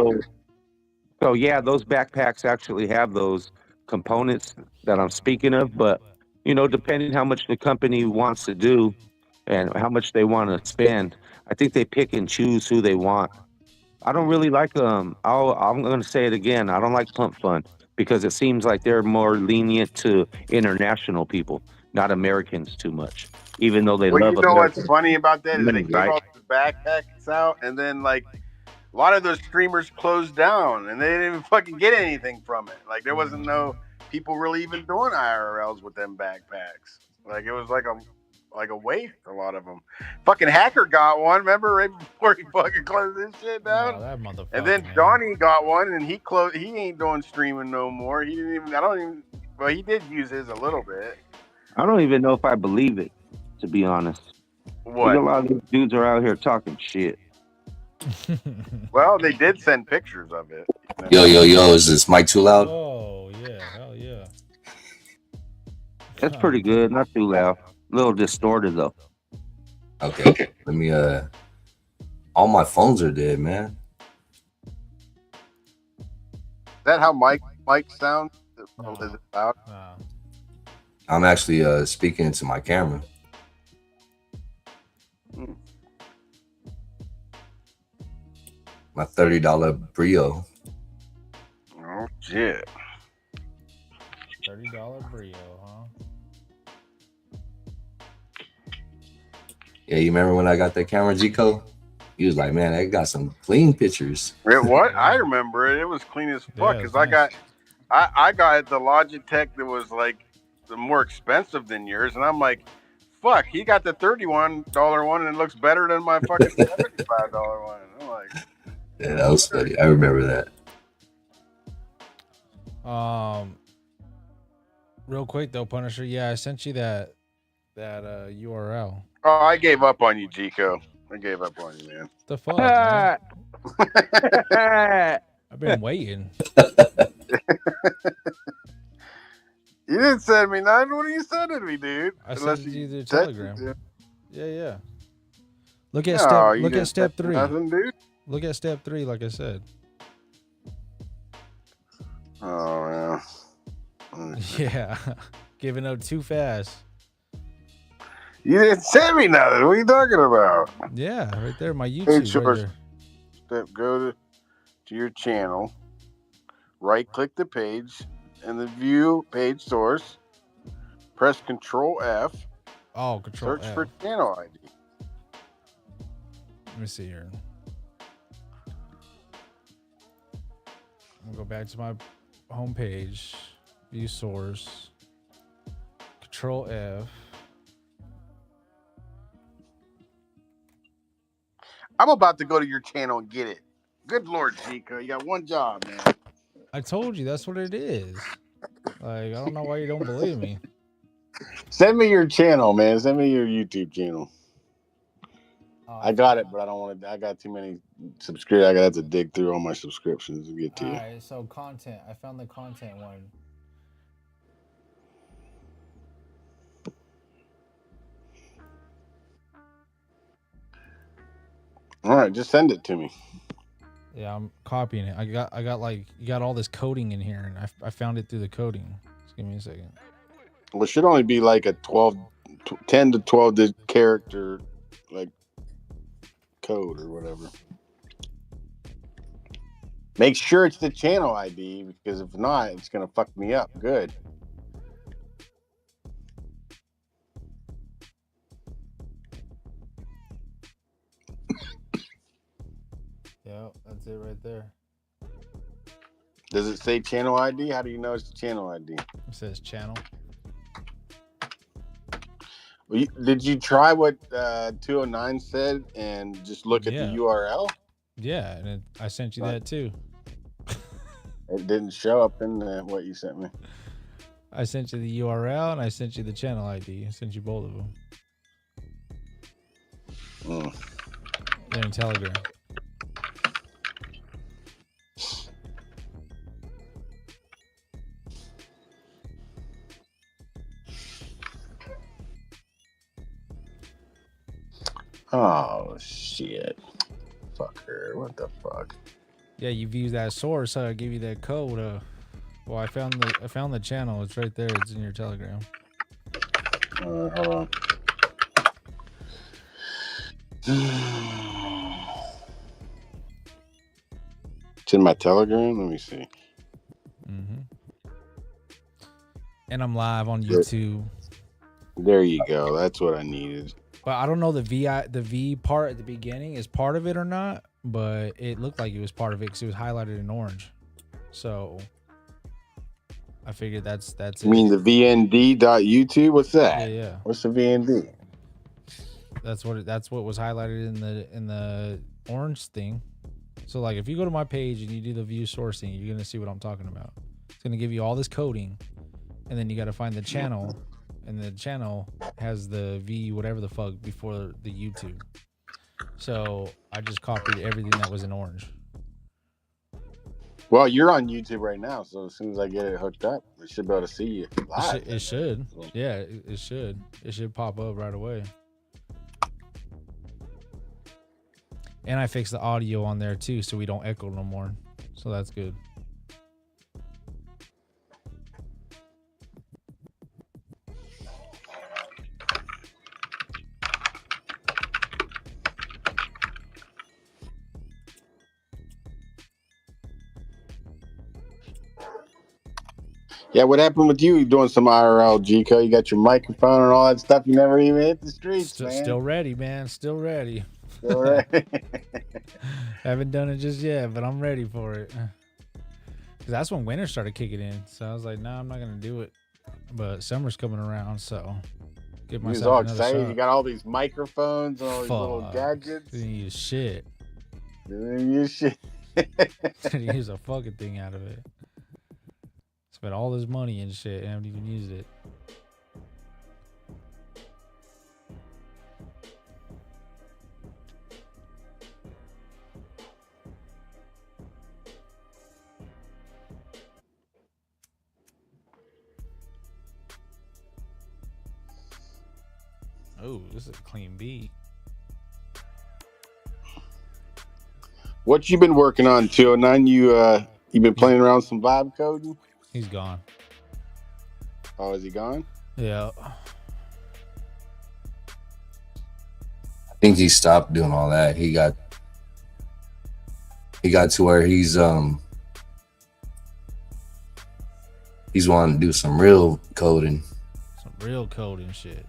So yeah, those backpacks actually have those components that I'm speaking of, but depending how much the company wants to do and how much they want to spend, I think they pick and choose who they want. I don't really like them. I'm going to say it again. I don't like Pump Fun because it seems like they're more lenient to international people, not Americans too much, even though they love Americans. What's funny about that is they give all the backpacks out, and then a lot of those streamers closed down, and they didn't even fucking get anything from it. There wasn't no people really even doing IRLs with them backpacks. It was like a waste, a lot of them. Fucking Hacker got one, remember, right before he fucking closed this shit down? Oh, that motherfucker. And then Johnny got one, and he ain't doing streaming no more. He did use his a little bit. I don't even know if I believe it, to be honest. What? A lot of these dudes are out here talking shit. Well, they did send pictures of it. Yo, is this mic too loud? Oh, yeah, hell yeah. That's pretty good, not too loud. A little distorted though. Okay. Let me all my phones are dead, man. Is that how Mike sounds? Is it loud? I'm actually speaking into my camera. My $30 Brio. Oh shit. $30 Brio, huh? Yeah, you remember when I got that camera, G-Co? He was like, man, I got some clean pictures. What? I remember it. It was clean as fuck because nice. I got the Logitech that was like the more expensive than yours, and I'm like, fuck, he got the $31 one and it looks better than my fucking $75 one. I'm like, yeah, that was funny. I remember that. Real quick though, Punisher. Yeah, I sent you that URL. Oh, I gave up on you, G-Co. I gave up on you, man. The fuck, man? I've been waiting. You didn't send me nothing. What are you sending me, dude? I sent you the Telegram. Yeah. Look at step 3. Nothing, dude. Look at step 3, like I said. Oh yeah. Giving up too fast. You didn't send me nothing. What are you talking about? Yeah, right there, my YouTube. Right there. Go to your channel. Right-click the page, and the view page source. Press Control F. Oh, Control F. Search for channel ID. Let me see here. I'm gonna go back to my home page. View source. Control F. I'm about to go to your channel and get it. Good Lord, Chico. You got one job, man. I told you that's what it is. Like, I don't know why you don't believe me. Send me your channel, man. Send me your YouTube channel. I got it, but I don't want to. I got too many subscribers. I got to dig through all my subscriptions to get to you. All right, so content. I found the content one. All right, just send it to me. Yeah, I'm copying it. I got like, you got all this coding in here, and I found it through the coding. Just give me a second. Well, it should only be like a 10 to 12 character, like, code or whatever. Make sure it's the channel ID, because if not, it's gonna fuck me up. Good. Yeah, that's it right there. Does it say channel ID? How do you know it's the channel ID? It says channel. Well, did you try what 209 said and just look at the URL? Yeah, and I sent you that too. It didn't show up in what you sent me. I sent you the URL and I sent you the channel ID. I sent you both of them. They're in Telegram. Oh shit. Fucker. What the fuck? Yeah, you've used that source, so I give you that code. Well, I found the channel. It's right there. It's in your Telegram. Hold on. It's in my Telegram. Let me see. And I'm live on YouTube. There you go. That's what I needed. But I don't know the V part at the beginning is part of it or not, but it looked like it was part of it because it was highlighted in orange. So I figured that's it. You mean the VND.YouTube? What's that? Yeah. What's the VND? That's what was highlighted in the orange thing. So like if you go to my page and you do the view source thing, you're gonna see what I'm talking about. It's gonna give you all this coding, and then you got to find the channel. And the channel has the V whatever the fuck before the YouTube. So I just copied everything that was in orange. Well, you're on YouTube right now, so as soon as I get it hooked up, we should be able to see you live. It should. Yeah, it should. It should pop up right away. And I fixed the audio on there too, so we don't echo no more. So that's good. Yeah, what happened with you doing some IRL, G-Co? You got your microphone and all that stuff. You never even hit the streets, man. Still ready, man. Still ready. Still ready. Haven't done it just yet, but I'm ready for it. Because that's when winter started kicking in. So I was like, nah, I'm not going to do it. But summer's coming around, so get myself all excited. Shot. You got all these microphones and all these little gadgets. Didn't use shit. Didn't use shit. Didn't use a fucking thing out of it. Spent all this money and shit and haven't even used it. Oh, this is a clean beat. What you been working on, 209? You been playing around with some vibe coding? He's gone. Oh, is he gone? Yeah. I think he stopped doing all that. He got to where he's wanting to do some real coding. Some real coding shit.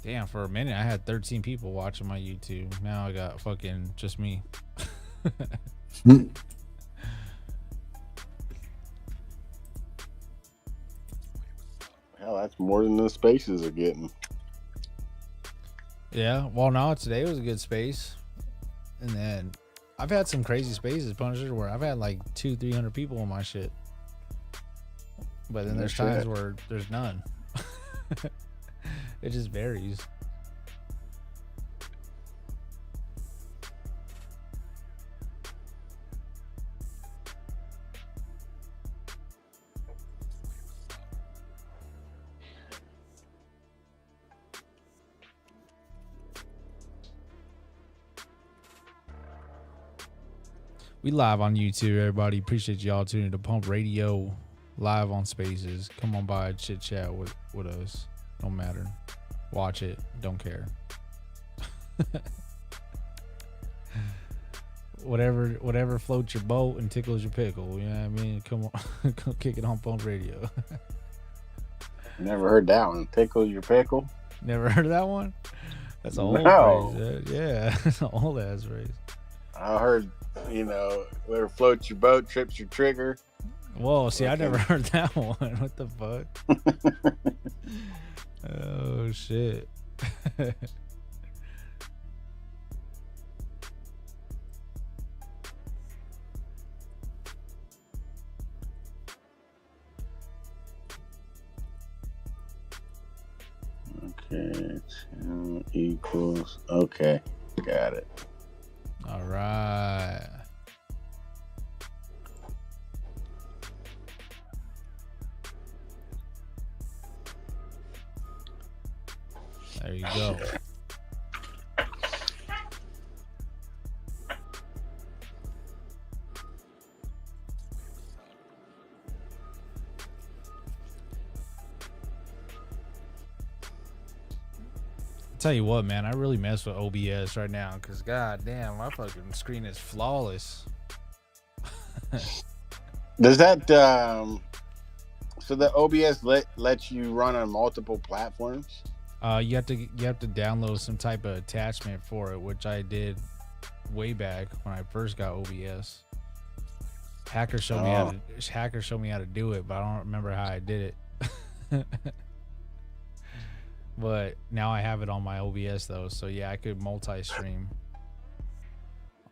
Damn, for a minute I had 13 people watching my YouTube. Now I got fucking just me. Hell, that's more than the spaces are getting. Yeah, well, no, today was a good space. And then I've had some crazy spaces, Punisher, where I've had like 200-300 people on my shit. But then there's times where there's none. It just varies. We live on YouTube, everybody. Appreciate y'all tuning to Pump Radio live on Spaces. Come on by, chit chat with us. Don't matter. Watch it. Don't care. Whatever floats your boat and tickles your pickle. You know what I mean? Come on, come kick it on Pump Radio. Never heard that one. Tickle your pickle. Never heard of that one? That's an old phrase. Yeah, that's an old ass phrase. I heard, whatever floats your boat, trips your trigger. Whoa, see, I never heard that one. What the fuck? Oh, shit. Okay, 2 equals. Okay, got it. All right. There you go. Tell you what, man, I really mess with OBS right now because god damn, my fucking screen is flawless. Does that so the OBS lets you run on multiple platforms? You have to download some type of attachment for it, which I did way back when I first got OBS. Hacker showed me how to do it, but I don't remember how I did it. But now I have it on my OBS though, so yeah, I could multi-stream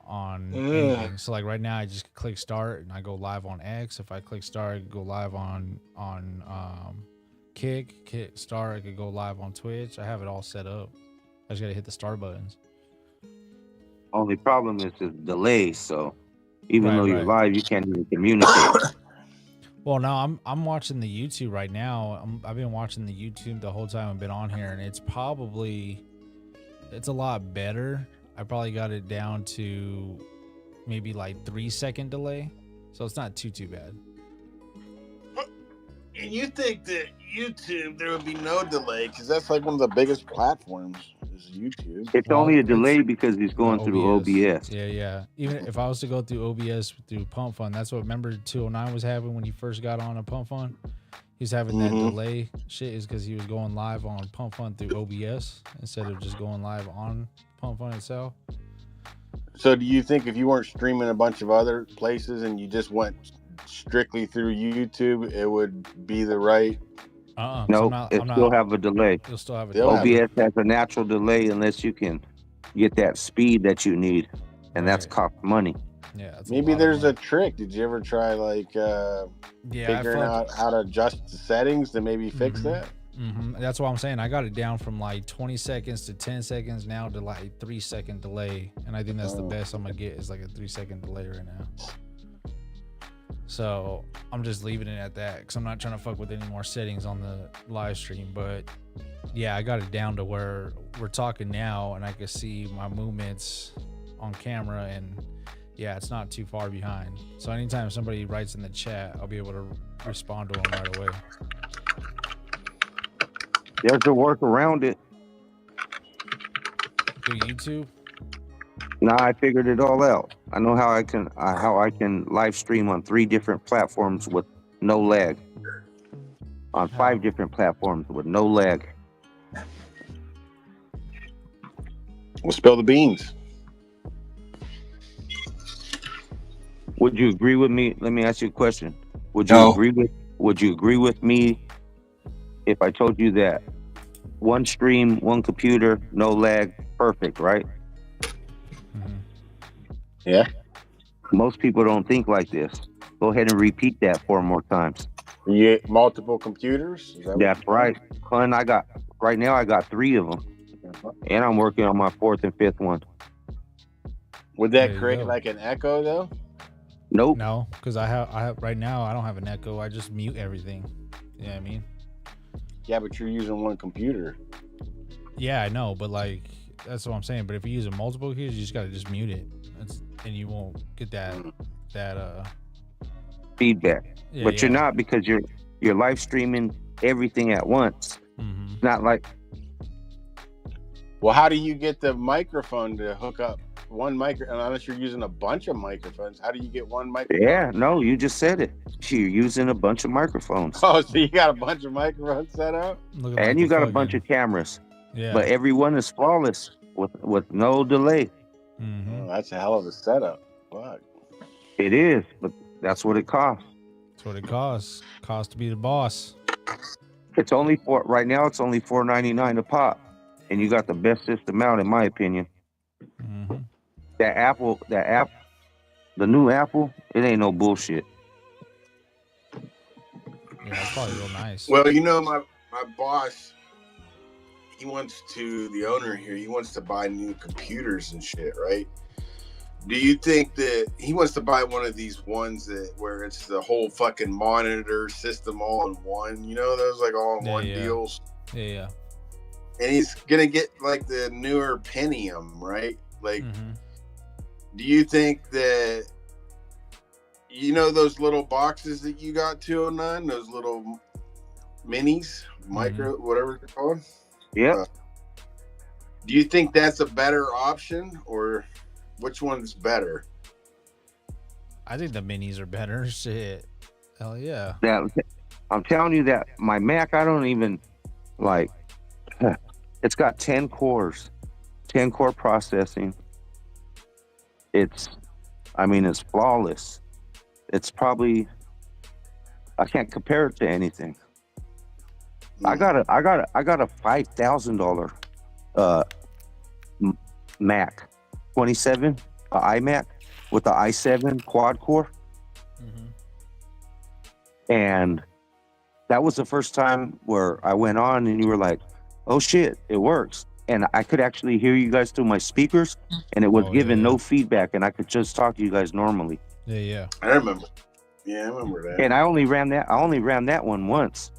on anything. So like right now, I just click start and I go live on X. If I click start, I could go live on Kick start. I could go live on Twitch. I have it all set up. I just gotta hit the start buttons. Only problem is the delay. So even though you're live, you can't even communicate. Well, no, I'm watching the YouTube right now. I've been watching the YouTube the whole time I've been on here, and it's a lot better. I probably got it down to maybe like 3-second delay, so it's not too bad. you think that YouTube there would be no delay because that's like one of the biggest platforms is YouTube. It's only a delay because he's going through OBS. Yeah. Even if I was to go through OBS through Pump Fund, that's what remember 209 was having when he first got on a Pump Fund. He's having that delay shit is because he was going live on Pump Fund through OBS instead of just going live on Pump Fund itself. So do you think if you weren't streaming a bunch of other places and you just went strictly through YouTube, it would be the right? No, it still have a delay. You'll still have a delay. OBS has a natural delay unless you can get that speed that you need, and that's cost money. Yeah, maybe there's a trick. Did you ever try figuring out how to adjust the settings to maybe fix that? That's what I'm saying. I got it down from like 20 seconds to 10 seconds now to like 3-second delay, and I think that's the best I'm gonna get is like a 3-second delay right now. So I'm just leaving it at that because I'm not trying to fuck with any more settings on the live stream. But yeah, I got it down to where we're talking now and I can see my movements on camera, and yeah, it's not too far behind. So anytime somebody writes in the chat, I'll be able to respond to them right away. There's a work around it. Through YouTube? Nah, I figured it all out. I know how I can live stream on 3 different platforms with no lag. On 5 different platforms with no lag. We'll spill the beans. Would you agree with me? Let me ask you a question. Would you agree with me if I told you that 1 stream, 1 computer, no lag, perfect, right? Yeah. Most people don't think like this. Go ahead and repeat that 4 more times. You get multiple computers? That's right. Hun, I got 3 of them. And I'm working on my 4th and 5th one. Would that create like an echo though? Nope. No, because I have right now I don't have an echo. I just mute everything. You know what I mean? Yeah, but you're using 1 computer. Yeah, I know, but like that's what I'm saying. But if you're using multiple computers, you just gotta just mute it, and you won't get that feedback. But you're not, because you're live streaming everything at once. It's not like. Well, how do you get the microphone to hook up one microphone? Unless you're using a bunch of microphones, how do you get one microphone? Yeah, no, you just said it. You're using a bunch of microphones. Oh, so you got a bunch of microphones set up? And you got a bunch of cameras. Yeah. But every one is flawless with no delay. Oh, that's a hell of a setup. Fuck. It is, but that's what it costs. That's what it costs. Costs to be the boss. It's only right now. It's only $4.99 a pop, and you got the best system out, in my opinion. That the new Apple, it ain't no bullshit. Yeah, that's probably real nice. Well, you know, my boss, the owner here, he wants to buy new computers and shit, right? Do you think that he wants to buy one of these ones where it's the whole fucking monitor system all in one? You know, those like all in one deals? Yeah. And he's gonna get like the newer Pentium, right? Like, do you think that, you know, those little boxes that you got 209, those little minis, micro, whatever they're called? Yeah. Do you think that's a better option, or which one's better? I think the minis are better. Shit. Hell yeah. I'm telling you that my Mac, I don't even like. It's got 10 cores, 10 core processing. It's flawless. It's probably, I can't compare it to anything. I got a $5,000 Mac 27 iMac with the i7 quad core, and that was the first time where I went on and you were like, oh shit, it works. And I could actually hear you guys through my speakers, and it was giving no feedback, and I could just talk to you guys normally. Yeah. I remember. Yeah, I remember that. And I only ran that one once.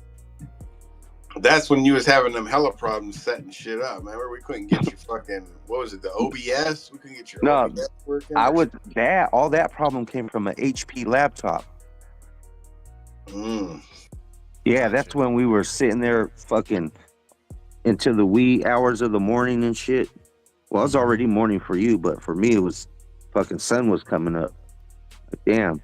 That's when you was having them hella problems setting shit up. Remember, we couldn't get you fucking, what was it, the OBS? We couldn't get your OBS working. All that problem came from an HP laptop. Yeah, that's when we were sitting there fucking into the wee hours of the morning and shit. Well, it was already morning for you, but for me, it was fucking sun was coming up. Like, damn.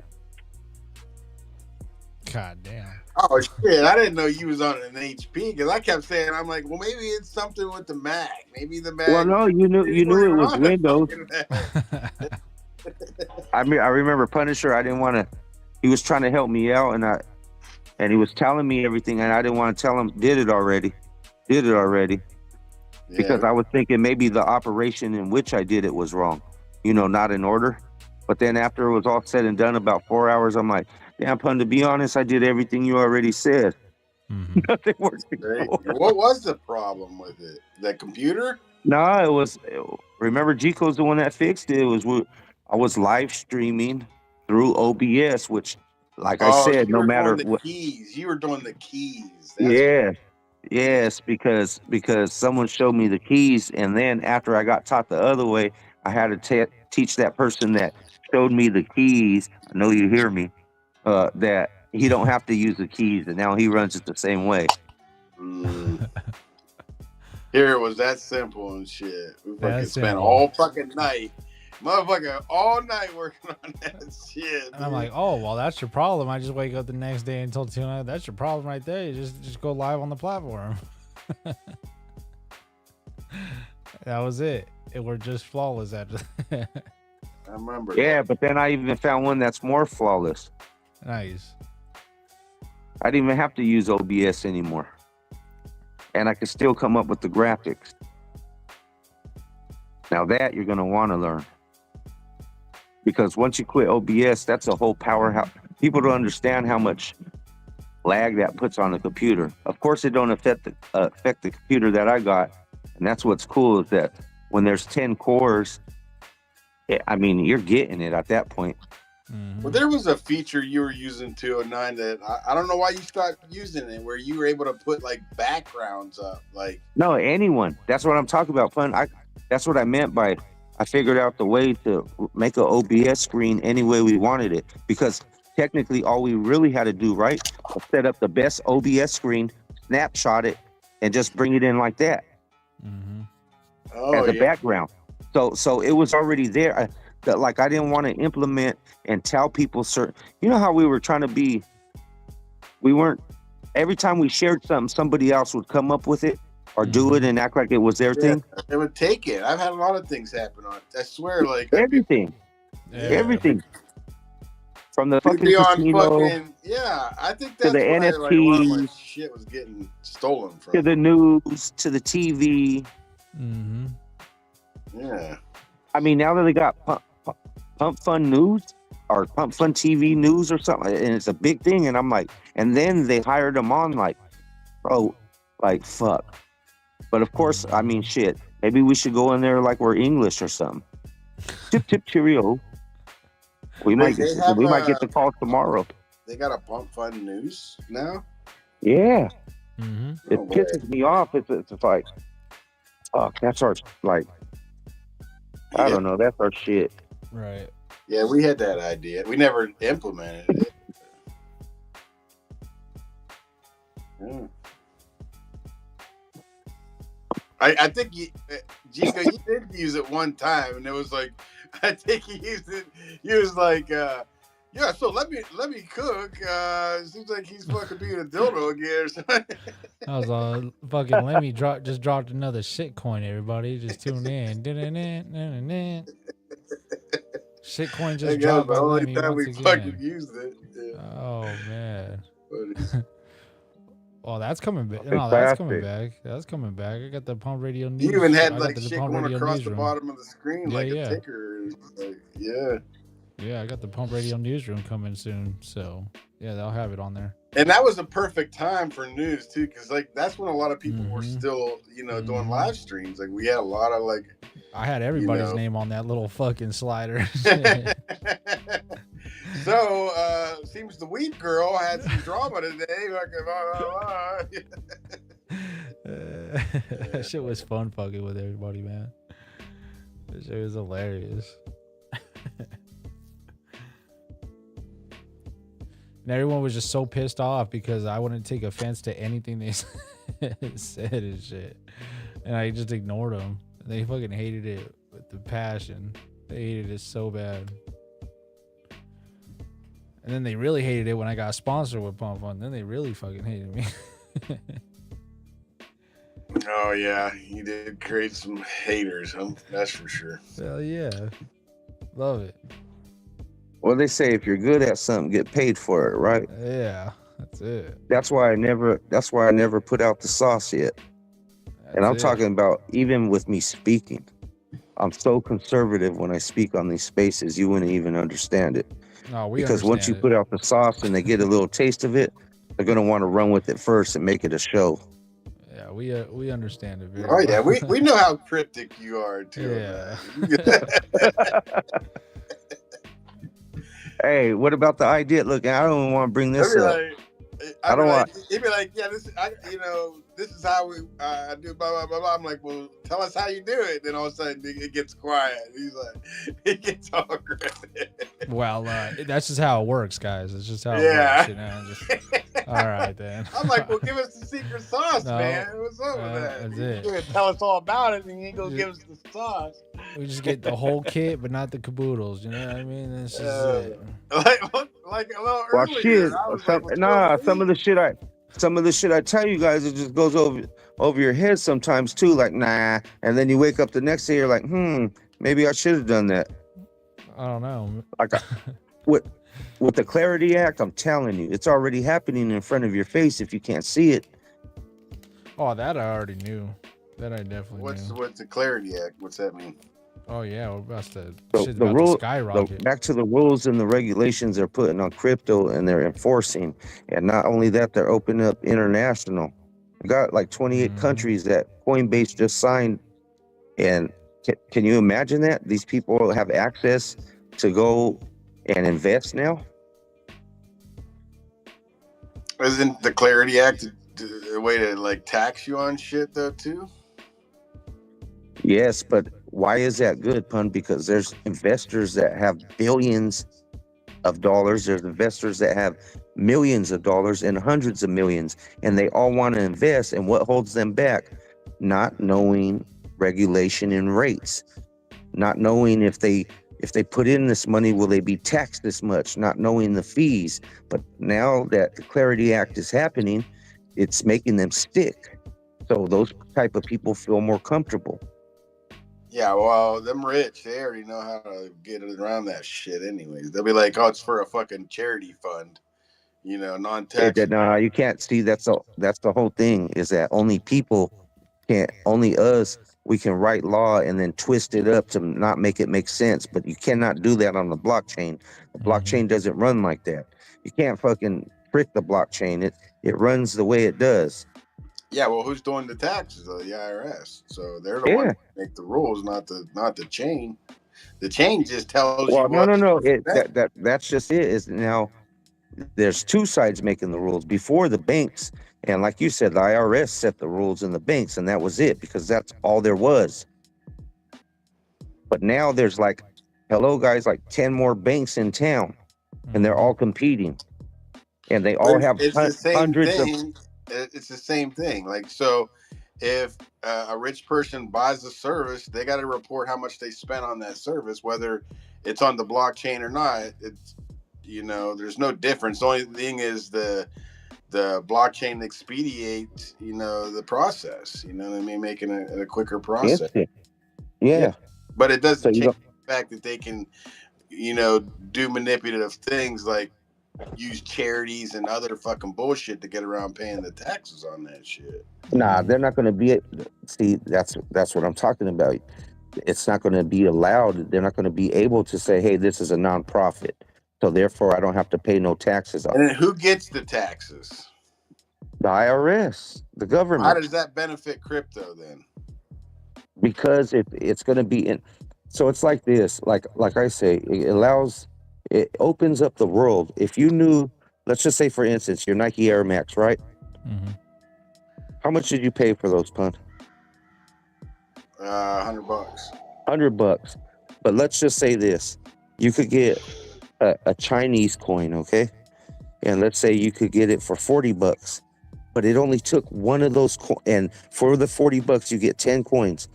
God damn. Oh shit! I didn't know you was on an HP because I kept saying, I'm like, well, maybe it's something with the Mac. Maybe the Mac. Well, no, you knew it was Windows. I remember Punisher. I didn't want to. He was trying to help me out, and he was telling me everything, and I didn't want to tell him. Did it already, because I was thinking maybe the operation in which I did it was wrong, not in order. But then after it was all said and done, about 4 hours, I'm like, damn, Pun, to be honest, I did everything you already said. Mm-hmm. Nothing worked. What was the problem with it? The computer? No, it was. Remember, Gico's the one that fixed it. I was live streaming through OBS, which, like I said, no matter what. You were doing the keys. Yes, because someone showed me the keys, and then after I got taught the other way, I had to teach that person that showed me the keys. I know you hear me. That he don't have to use the keys, and now he runs it the same way. Here it was that simple and shit. We fucking spent all fucking night, motherfucker, all night working on that shit. And I'm like, oh well, that's your problem. I just wake up the next day until 2 night. That's your problem right there. You just go live on the platform. That was it. We're just flawless after that. I remember. Yeah, but then I even found one that's more flawless. Nice. I didn't even have to use OBS anymore. And I could still come up with the graphics. Now that you're going to want to learn. Because once you quit OBS, that's a whole powerhouse. People don't understand how much lag that puts on the computer. Of course, it don't affect the computer that I got. And that's what's cool is that when there's 10 cores, you're getting it at that point. Mm-hmm. Well, there was a feature you were using 209 that I don't know why you stopped using it, where you were able to put like backgrounds up. Like, no, anyone. That's what I'm talking about, Fun. That's what I meant by I figured out the way to make an OBS screen any way we wanted it. Because technically, all we really had to do, right, was set up the best OBS screen, snapshot it, and just bring it in like that as a background. So it was already there. I didn't want to implement and tell people certain. You know how we were trying to be. We weren't. Every time we shared something, somebody else would come up with it or do it and act like it was their thing. They would take it. I've had a lot of things happen on it. I swear, like everything. From the fucking casino, I think that's to the NFTs, a lot of my shit was getting stolen from. To the news, to the TV. Mm-hmm. Yeah. I mean, now that they got Pump Fun News or Pump Fun TV News or something, and it's a big thing, and I'm like, and then they hired them on, like, bro, like, fuck. But of course, I mean, shit, maybe we should go in there like we're English or something. Tip, cheerio. We might get the call tomorrow. They got a Pump Fun News now? Yeah. Mm-hmm. It pisses me off. It's like, fuck, that's our, like, I don't know. That's our shit. Right. Yeah, we had that idea. We never implemented it. Yeah. I think Gico, you did use it one time, and it was like, I think he used it. He was like, yeah. So let me cook. Seems like he's fucking being a dildo again or something. I was fucking Lemmy just dropped another shit coin, everybody. Just tune in. Shit coin just dropped. The only time we fucking used it. Yeah. Oh man. Oh, that's coming back. No, that's coming back. That's coming back. I got the Pump Radio News. You even had like shit going across the bottom of the screen, like a ticker. Like, yeah, I got the Pump Radio Newsroom coming soon. So yeah, they'll have it on there. And that was a perfect time for news too, because like that's when a lot of people were still, doing live streams. Like we had a lot of like. I had everybody's name on that little fucking slider. So seems the weed girl had some drama today. That shit was fun fucking with everybody, man. That shit was hilarious. And everyone was just so pissed off because I wouldn't take offense to anything they said and shit. And I just ignored them. They fucking hated it with the passion. They hated it so bad. And then they really hated it when I got sponsored with Pump Fun. Then they really fucking hated me. Oh, yeah. You did create some haters, huh? That's for sure. Hell yeah. Love it. Well, they say if you're good at something, get paid for it, right? Yeah, that's it. That's why I never put out the sauce yet. And I'm talking about even with me speaking. I'm so conservative when I speak on these spaces, you wouldn't even understand it. No, because once you put out the sauce and they get a little taste of it, they're going to want to run with it first and make it a show. Yeah, we understand it very well. Yeah, we know how cryptic you are too. Yeah. Hey, what about the idea? Look, I don't even want to bring this up. I don't want. He'd be like, yeah, this is how we do blah blah blah blah. I'm like, well, tell us how you do it. Then all of a sudden it gets quiet. He's like, it gets all cryptic. Well, that's just how it works, guys. It's just how it works, you know. All right, then. I'm like, well, give us the secret sauce, man. What's up with that? That's it. You're gonna tell us all about it, and you ain't gonna give us the sauce. We just get the whole kit, but not the caboodles. You know what I mean? This is it. Like a little earlier. Some of the shit I tell you guys, it just goes over your head sometimes too. Like, nah, and then you wake up the next day, you're like, maybe I should have done that. I don't know. Like, with the Clarity Act, I'm telling you, it's already happening in front of your face if you can't see it. Oh, that I already knew. That I definitely knew. What's the Clarity Act? What's that mean? Oh yeah, we're about to skyrocket. Back to the rules and the regulations they're putting on crypto and they're enforcing. And not only that, they're opening up international. We got like 28 countries that Coinbase just signed. And can you imagine that? These people have access to go and invest now? Isn't the Clarity Act a way to like tax you on shit though too? Yes, but why is that good, Pun? Because there's investors that have billions of dollars. There's investors that have millions of dollars and hundreds of millions, and they all want to invest. And what holds them back? Not knowing regulation and rates, not knowing if they put in this money, will they be taxed this much? Not knowing the fees. But now that the Clarity Act is happening, it's making them stick. So those type of people feel more comfortable. Yeah, well, them rich, they already know how to get around that shit anyways. They'll be like, oh, it's for a fucking charity fund, non-tax. No, you can't see. That's the whole thing, is that only us, we can write law and then twist it up to not make it make sense. But you cannot do that on the blockchain. The blockchain doesn't run like that. You can't fucking trick the blockchain. It runs the way it does. Yeah, well, who's doing the taxes? The IRS. So they're the ones that make the rules, not the chain. The chain just tells you. Well, no. That's just it. Is now there's two sides making the rules. Before, the banks, and like you said, the IRS set the rules in the banks, and that was it, because that's all there was. But now there's like, hello guys, like 10 more banks in town, and they're all competing, and they all have hundreds of. It's the same thing. Like, so if a rich person buys a service, they got to report how much they spent on that service, whether it's on the blockchain or not. It's, there's no difference. The only thing is the blockchain expedites, the process, what I mean? Making it a quicker process. Yeah. But it doesn't change the fact that they can, do manipulative things like use charities and other fucking bullshit to get around paying the taxes on that shit. Nah, they're not going to be. See, that's what I'm talking about. It's not going to be allowed. They're not going to be able to say, "Hey, this is a nonprofit, so therefore I don't have to pay no taxes on it." And then who gets the taxes? The IRS, the government. How does that benefit crypto then? Because it's going to be in. So it's like this. Like I say, it opens up the world. If you knew, let's just say, for instance, your Nike Air Max, right? Mm-hmm. How much did you pay for those, Pun? $100. $100. But let's just say this: you could get a Chinese coin, okay? and let's say you could get it for $40, but it only took one of those and for the $40 you get 10 coins,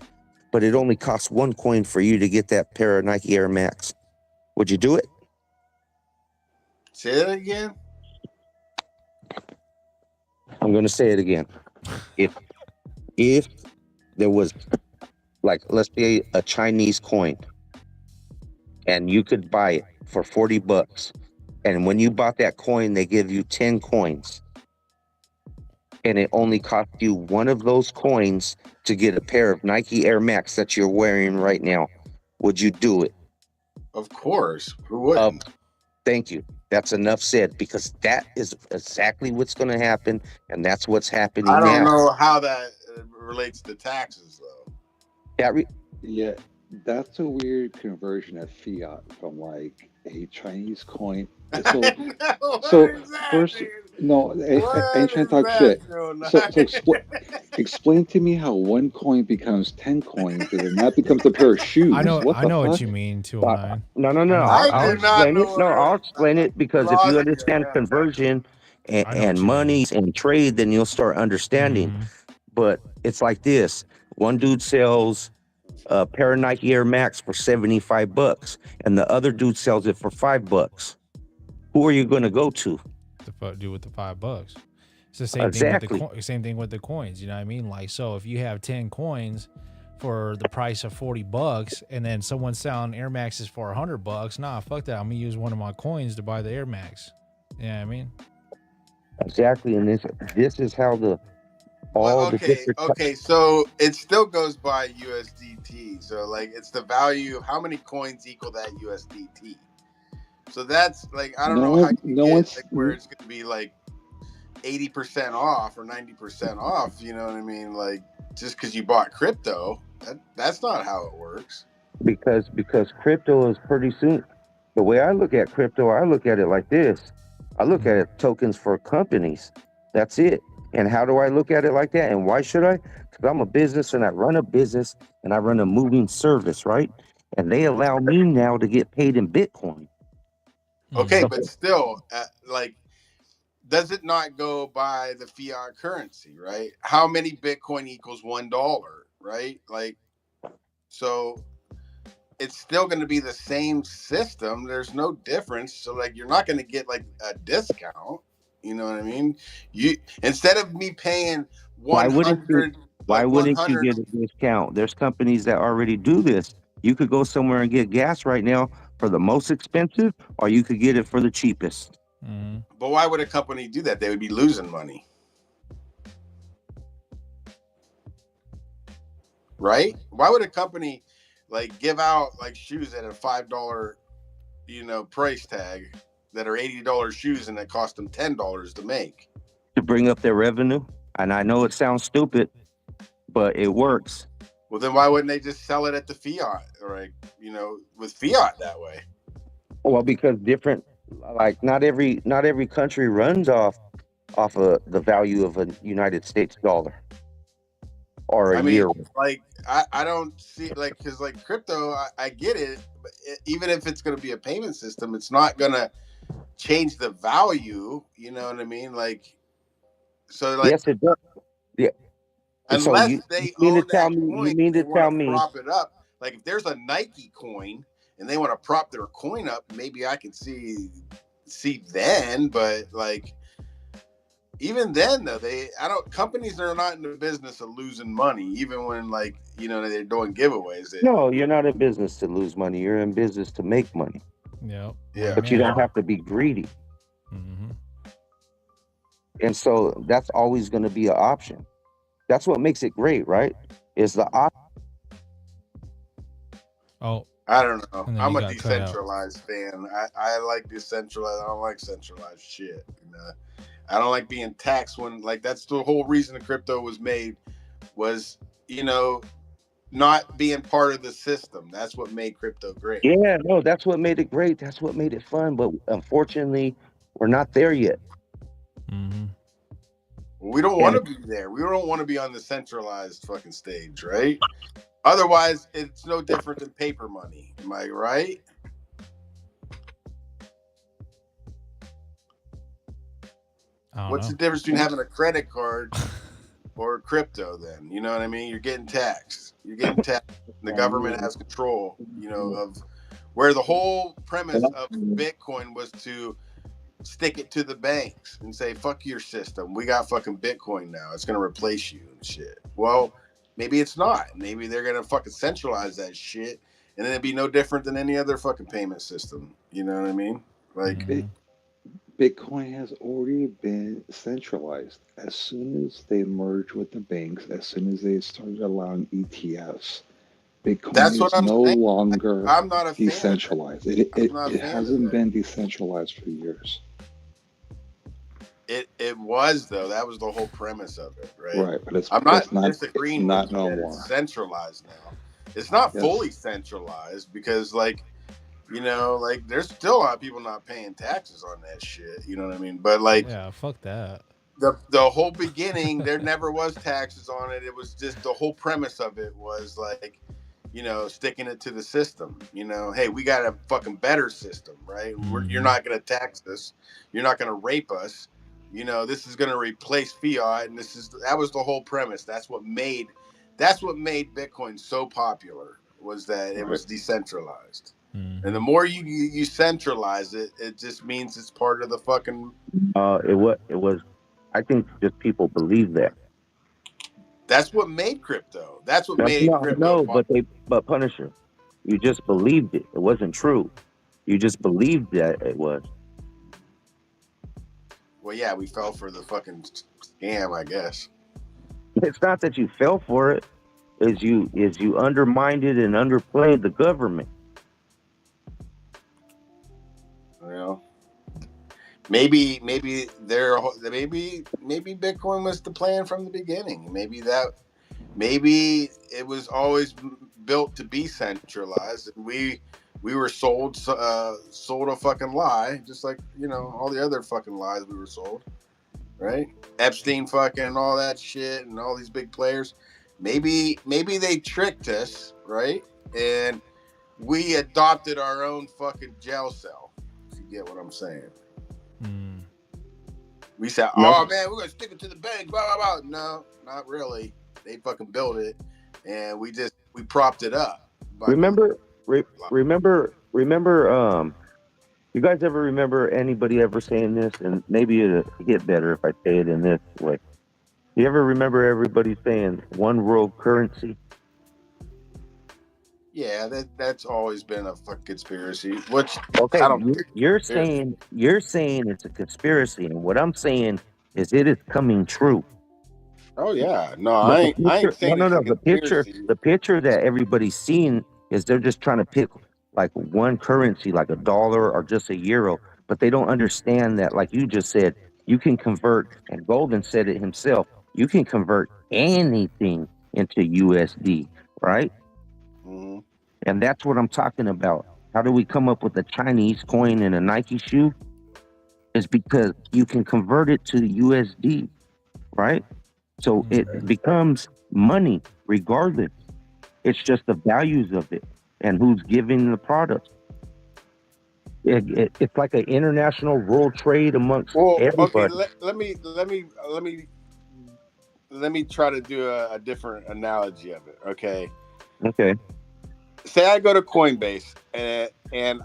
but it only costs 1 coin for you to get that pair of Nike Air Max. Would you do it? Say that again. I'm going to say it again. If there was, like, let's say a Chinese coin, and you could buy it for $40, and when you bought that coin, they give you 10 coins, and it only cost you one of those coins to get a pair of Nike Air Max that you're wearing right now, would you do it? Of course. Who wouldn't? Thank you. That's enough said, because that is exactly what's going to happen, and that's what's happening now. I don't know how that relates to taxes, though. Yeah, that's a weird conversion of fiat from like a Chinese coin. So first, no, ain't trying to talk shit. So explain to me how 1 coin becomes 10 coins, and then that becomes a pair of shoes. I know what you mean. 209. No. I'll explain it, because if you understand conversion and monies and trade, then you'll start understanding. Mm-hmm. But it's like this: one dude sells a pair of Nike Air Max for $75, and the other dude sells it for $5. Who are you going to go to? The fuck do with the $5? It's the same thing with the same thing with the coins. You know what I mean? Like, so if you have 10 coins for the price of $40, and then someone's selling Air Maxes for $100, nah, fuck that. I'm gonna use one of my coins to buy the Air Max. You know what I mean? Exactly, and this is how the okay, so it still goes by USDT. So like, it's the value of how many coins equal that USDT. So that's like, I don't know how you get like where it's gonna be like 80% off or 90% off. You know what I mean? Like, just because you bought crypto, that's not how it works. Because crypto is pretty soon. The way I look at crypto, I look at it like this. I look at it tokens for companies. That's it. And how do I look at it like that? And why should I? Because I'm a business, and I run a business, and I run a moving service, right? And they allow me now to get paid in Bitcoin. Okay, but still, like, does it not go by the fiat currency, right? How many Bitcoin equals $1, right? Like, so it's still going to be the same system. There's no difference. So like, you're not going to get like a discount. You know what I mean? You, instead of me paying 100, why wouldn't you get a discount? There's companies that already do this. You could go somewhere and get gas right now for the most expensive, or you could get it for the cheapest. Mm-hmm. But why would a company do that? They would be losing money, right? Why would a company like give out like shoes at a $5, price tag that are $80 shoes, and that cost them $10 to make? To bring up their revenue. And I know it sounds stupid, but it works. Well, then why wouldn't they just sell it at the fiat, or with fiat that way? Well, because not every country runs off of the value of a United States dollar or a euro. Like, I don't see, like, because like crypto, I get it, but even if it's going to be a payment system, it's not going to change the value. You know what I mean? Like, so like, yes, it does. Yeah. Unless so they own that coin, you mean to tell me prop it up. Like, if there's a Nike coin and they want to prop their coin up, maybe I can see then. But like, even then though, companies are not in the business of losing money, even when like, they're doing giveaways. No, you're not in business to lose money. You're in business to make money. Yeah. But you don't have to be greedy. Mm-hmm. And so that's always going to be an option. That's what makes it great, right? Is the option. Oh, I don't know. I'm a decentralized fan. I like decentralized. I don't like centralized shit. I don't like being taxed when, like, that's the whole reason the crypto was made, was, not being part of the system. That's what made crypto great. Yeah, no, that's what made it great. That's what made it fun. But unfortunately, we're not there yet. Mm-hmm. We don't want to be there. We don't want to be on the centralized fucking stage, right? Otherwise, it's no different than paper money. Am I right? What's the difference between having a credit card or crypto? Then you know what I mean. You're getting taxed. The government has control. Of where the whole premise of Bitcoin was to stick it to the banks and say, fuck your system. We got fucking Bitcoin now. It's going to replace you and shit. Well, maybe it's not. Maybe they're going to fucking centralize that shit and then it'd be no different than any other fucking payment system. You know what I mean? Like Bitcoin has already been centralized. As soon as they merged with the banks, as soon as they started allowing ETFs, Bitcoin is no longer I'm not a decentralized. It hasn't been decentralized for years. It was though. That was the whole premise of it, right? Right, but I'm not disagreeing with you that it's centralized now. It's not fully centralized because, there's still a lot of people not paying taxes on that shit. You know what I mean? But fuck that. The whole beginning, there never was taxes on it. It was just the whole premise of it was sticking it to the system. Hey, we got a fucking better system, right? You're not going to tax us. You're not going to rape us. This is going to replace fiat, and that was the whole premise. That's what made Bitcoin so popular, was that it was decentralized. And the more you centralize it, it just means it's part of the fucking. It was. I think just people believe that. That's what made crypto. That's what made crypto. No, but Punisher, you just believed it. It wasn't true. You just believed that it was. Well, yeah, we fell for the fucking scam, I guess. It's not that you fell for it. Is you undermined it and underplayed the government. Well, maybe Bitcoin was the plan from the beginning. Maybe it was always built to be centralized, and we were sold a fucking lie, just like all the other fucking lies we were sold, right? Epstein fucking and all that shit, and all these big players. Maybe they tricked us, right? And we adopted our own fucking jail cell. If you get what I'm saying. We said, oh man, we're gonna stick it to the bank, blah blah blah. No, not really. They fucking built it, and we propped it up. Remember, you guys ever remember anybody ever saying this? And maybe it'll get better if I say it in this way. You ever remember everybody saying one world currency? Yeah, that's always been a fucking conspiracy. Which you're saying it's a conspiracy, and what I'm saying is it is coming true. Oh yeah, no, I ain't saying the picture that everybody's seeing is they're just trying to pick like one currency, like a dollar or just a euro, but they don't understand that, like you just said, you can convert, and Golden said it himself, you can convert anything into USD, right? Mm-hmm. And that's what I'm talking about. How do we come up with a Chinese coin and a Nike shoe? It's because you can convert it to USD, right? So it becomes money regardless. It's just the values of it and who's giving the product. It's like an international world trade amongst everybody. Okay, let me try to do a different analogy of it. Okay. Say I go to Coinbase and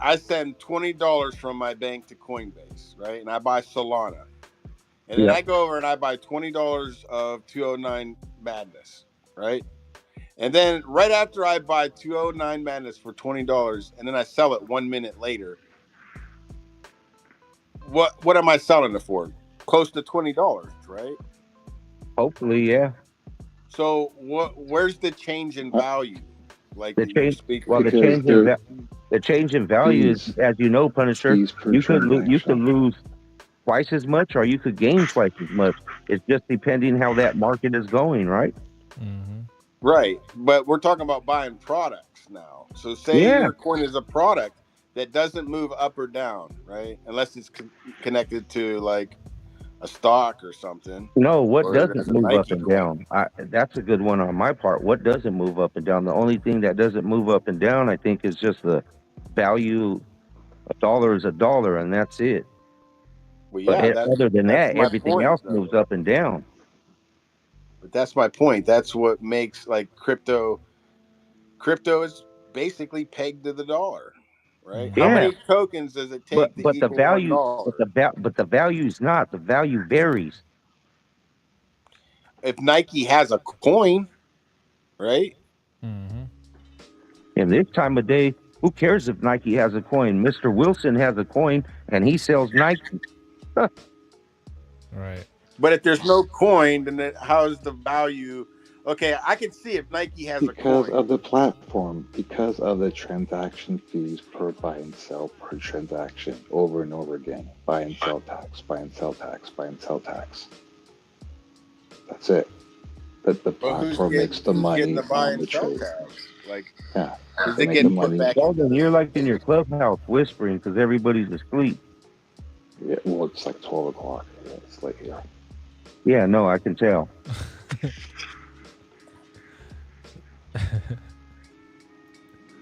I send $20 from my bank to Coinbase, right? And I buy Solana. And then I go over and I buy $20 of 209 Madness, right? And then right after I buy 209 Madness for $20 and then I sell it 1 minute later, what am I selling it for? Close to $20, right? Hopefully, yeah. So where's the change in value? Like the change in value is, as you know, Punisher, you could lose twice as much or you could gain twice as much. It's just depending how that market is going, right? Mm-hmm. Right, but we're talking about buying products now. So say your coin is a product that doesn't move up or down, right? Unless it's connected to like a stock or something. No, what doesn't move up and down? That's a good one on my part. What doesn't move up and down? The only thing that doesn't move up and down, I think, is just the value. A dollar is a dollar, and that's it. Well, yeah. Other than that, everything else moves up and down. But that's my point. That's what makes like crypto. Crypto is basically pegged to the dollar, right? Yeah. How many tokens does it take to equal $1? But the value's not. The value varies. If Nike has a coin, right? Mm-hmm. In this time of day, who cares if Nike has a coin? Mr. Wilson has a coin, and he sells Nike. Right. But if there's no coin, then how's the value? Okay, I can see if Nike has a coin. Because of the platform, because of the transaction fees per buy and sell per transaction over and over again. Buy and sell tax, buy and sell tax, buy and sell tax. That's it. But the platform makes the money on the trade. Like, yeah. Is it getting put back? Then you're like in your clubhouse whispering because everybody's asleep. Yeah, well, it's like 12 o'clock. Yeah, it's late here. Yeah, no, I can tell.